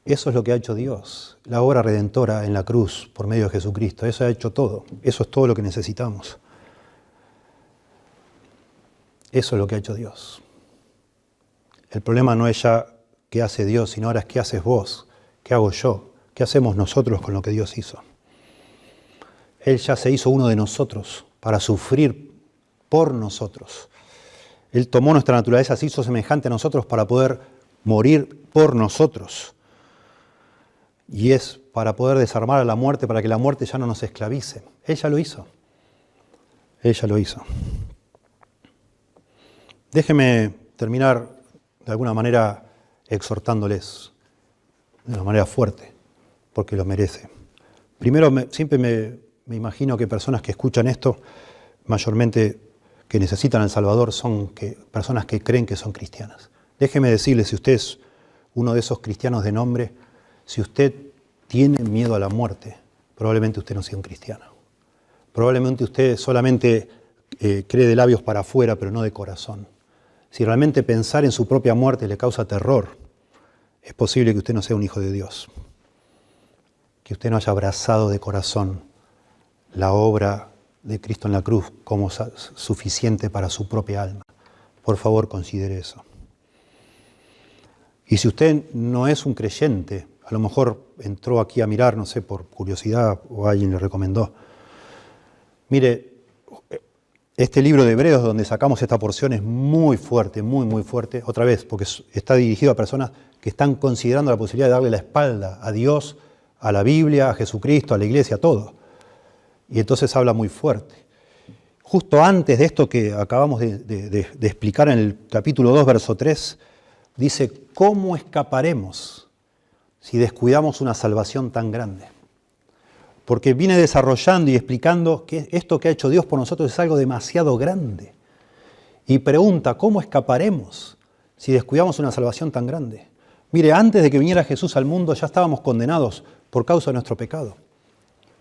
Eso es lo que ha hecho Dios, la obra redentora en la cruz por medio de Jesucristo. Eso ha hecho todo, eso es todo lo que necesitamos. Eso es lo que ha hecho Dios. El problema no es ya qué hace Dios, sino ahora es qué haces vos, qué hago yo, qué hacemos nosotros con lo que Dios hizo. Él ya se hizo uno de nosotros para sufrir por nosotros. Él tomó nuestra naturaleza, se hizo semejante a nosotros para poder morir por nosotros. Y es para poder desarmar a la muerte, para que la muerte ya no nos esclavice. Él ya lo hizo. Él ya lo hizo. Déjenme terminar de alguna manera exhortándoles de una manera fuerte, porque lo merece. Primero, siempre me imagino que personas que escuchan esto, mayormente que necesitan al Salvador, son personas que creen que son cristianas. Déjeme decirle, si usted es uno de esos cristianos de nombre, si usted tiene miedo a la muerte, probablemente usted no sea un cristiano. Probablemente usted solamente cree de labios para afuera, pero no de corazón. Si realmente pensar en su propia muerte le causa terror, es posible que usted no sea un hijo de Dios, que usted no haya abrazado de corazón la obra de Cristo en la cruz como suficiente para su propia alma. Por favor, considere eso. Y si usted no es un creyente, a lo mejor entró aquí a mirar, no sé, por curiosidad o alguien le recomendó. Mire, Este libro de Hebreos, donde sacamos esta porción, es muy fuerte, muy fuerte. Otra vez, porque está dirigido a personas que están considerando la posibilidad de darle la espalda a Dios, a la Biblia, a Jesucristo, a la iglesia, a todo. Y entonces habla muy fuerte. Justo antes de esto que acabamos de explicar en el capítulo 2, verso 3, dice, ¿cómo escaparemos si descuidamos una salvación tan grande? Porque viene desarrollando y explicando que esto que ha hecho Dios por nosotros es algo demasiado grande. Y pregunta, ¿cómo escaparemos si descuidamos una salvación tan grande? Mire, antes de que viniera Jesús al mundo ya estábamos condenados por causa de nuestro pecado.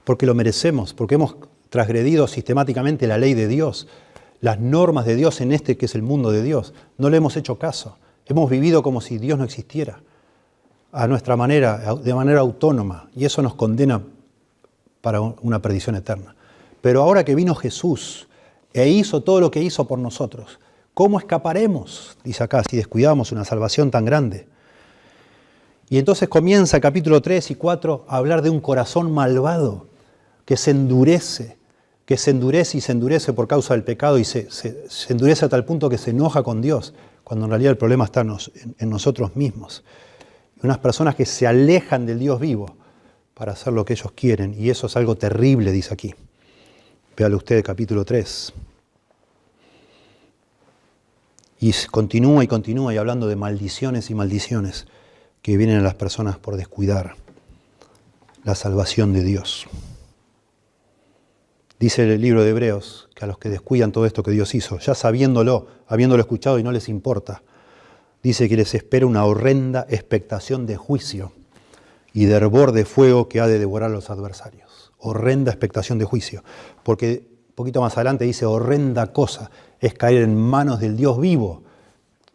Porque lo merecemos, porque hemos transgredido sistemáticamente la ley de Dios, las normas de Dios en este que es el mundo de Dios. No le hemos hecho caso. Hemos vivido como si Dios no existiera, a nuestra manera, de manera autónoma. Y eso nos condena para una perdición eterna. Pero ahora que vino Jesús e hizo todo lo que hizo por nosotros, ¿cómo escaparemos? Dice acá, si descuidamos una salvación tan grande. Y entonces comienza el capítulo 3 y 4 a hablar de un corazón malvado que se endurece y se endurece por causa del pecado y se endurece a tal punto que se enoja con Dios, cuando en realidad el problema está en nosotros mismos. Y unas personas que se alejan del Dios vivo para hacer lo que ellos quieren, y eso es algo terrible, dice aquí. Véalo usted, el capítulo 3. Y continúa y hablando de maldiciones y maldiciones que vienen a las personas por descuidar la salvación de Dios. Dice el libro de Hebreos que a los que descuidan todo esto que Dios hizo, ya sabiéndolo, habiéndolo escuchado y no les importa, dice que les espera una horrenda expectación de juicio y de hervor de fuego que ha de devorar a los adversarios. Horrenda expectación de juicio. Porque un poquito más adelante dice, horrenda cosa es caer en manos del Dios vivo.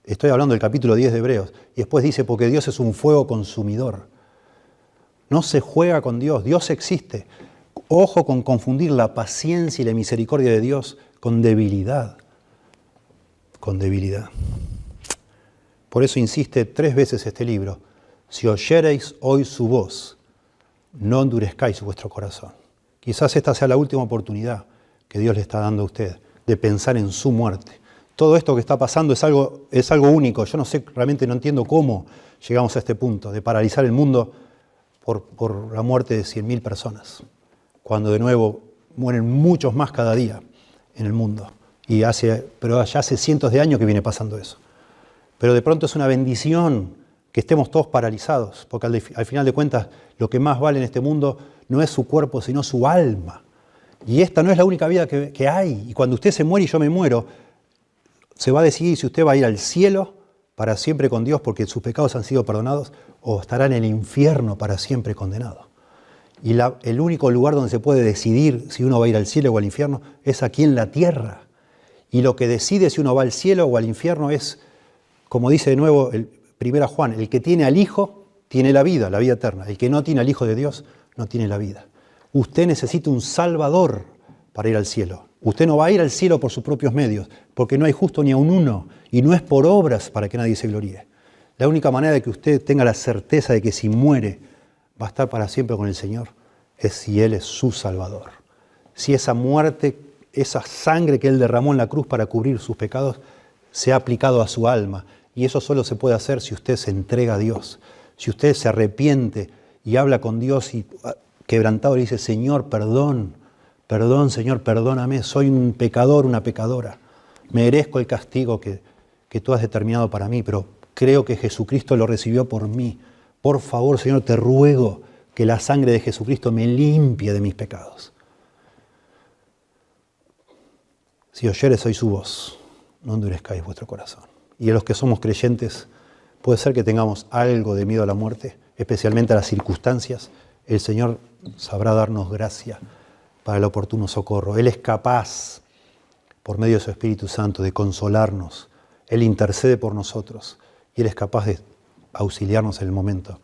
Estoy hablando del capítulo 10 de Hebreos. Y después dice, porque Dios es un fuego consumidor. No se juega con Dios, Dios existe. Ojo con confundir la paciencia y la misericordia de Dios con debilidad. Con debilidad. Por eso insiste 3 veces este libro. Si oyereis hoy su voz, no endurezcáis vuestro corazón. Quizás esta sea la última oportunidad que Dios le está dando a usted de pensar en su muerte. Todo esto que está pasando es algo único. Yo no sé, realmente no entiendo cómo llegamos a este punto de paralizar el mundo por la muerte de 100.000 personas, cuando de nuevo mueren muchos más cada día en el mundo. Pero ya hace cientos de años que viene pasando eso. Pero de pronto es una bendición que estemos todos paralizados, porque al final de cuentas lo que más vale en este mundo no es su cuerpo, sino su alma. Y esta no es la única vida que hay. Y cuando usted se muere y yo me muero, se va a decidir si usted va a ir al cielo para siempre con Dios porque sus pecados han sido perdonados, o estará en el infierno para siempre condenado. Y el único lugar donde se puede decidir si uno va a ir al cielo o al infierno es aquí en la tierra. Y lo que decide si uno va al cielo o al infierno es, como dice de nuevo Primera Juan, el que tiene al Hijo tiene la vida eterna. El que no tiene al Hijo de Dios no tiene la vida. Usted necesita un Salvador para ir al cielo. Usted no va a ir al cielo por sus propios medios, porque no hay justo ni a un uno, y no es por obras para que nadie se gloríe. La única manera de que usted tenga la certeza de que si muere va a estar para siempre con el Señor es si Él es su Salvador. Si esa muerte, esa sangre que Él derramó en la cruz para cubrir sus pecados, se ha aplicado a su alma. Y eso solo se puede hacer si usted se entrega a Dios, si usted se arrepiente y habla con Dios y quebrantado le dice, Señor, perdón, Señor, perdóname, soy un pecador, una pecadora. Merezco el castigo que tú has determinado para mí, pero creo que Jesucristo lo recibió por mí. Por favor, Señor, te ruego que la sangre de Jesucristo me limpie de mis pecados. Si oyeres hoy su voz, no endurezcáis vuestro corazón. Y a los que somos creyentes, puede ser que tengamos algo de miedo a la muerte, especialmente a las circunstancias. El Señor sabrá darnos gracia para el oportuno socorro. Él es capaz, por medio de su Espíritu Santo, de consolarnos. Él intercede por nosotros y Él es capaz de auxiliarnos en el momento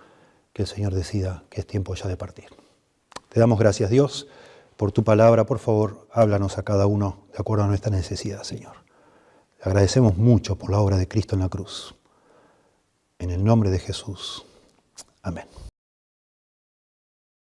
que el Señor decida que es tiempo ya de partir. Te damos gracias, Dios, por tu palabra. Por favor, háblanos a cada uno de acuerdo a nuestra necesidad, Señor. Le agradecemos mucho por la obra de Cristo en la cruz. En el nombre de Jesús. Amén.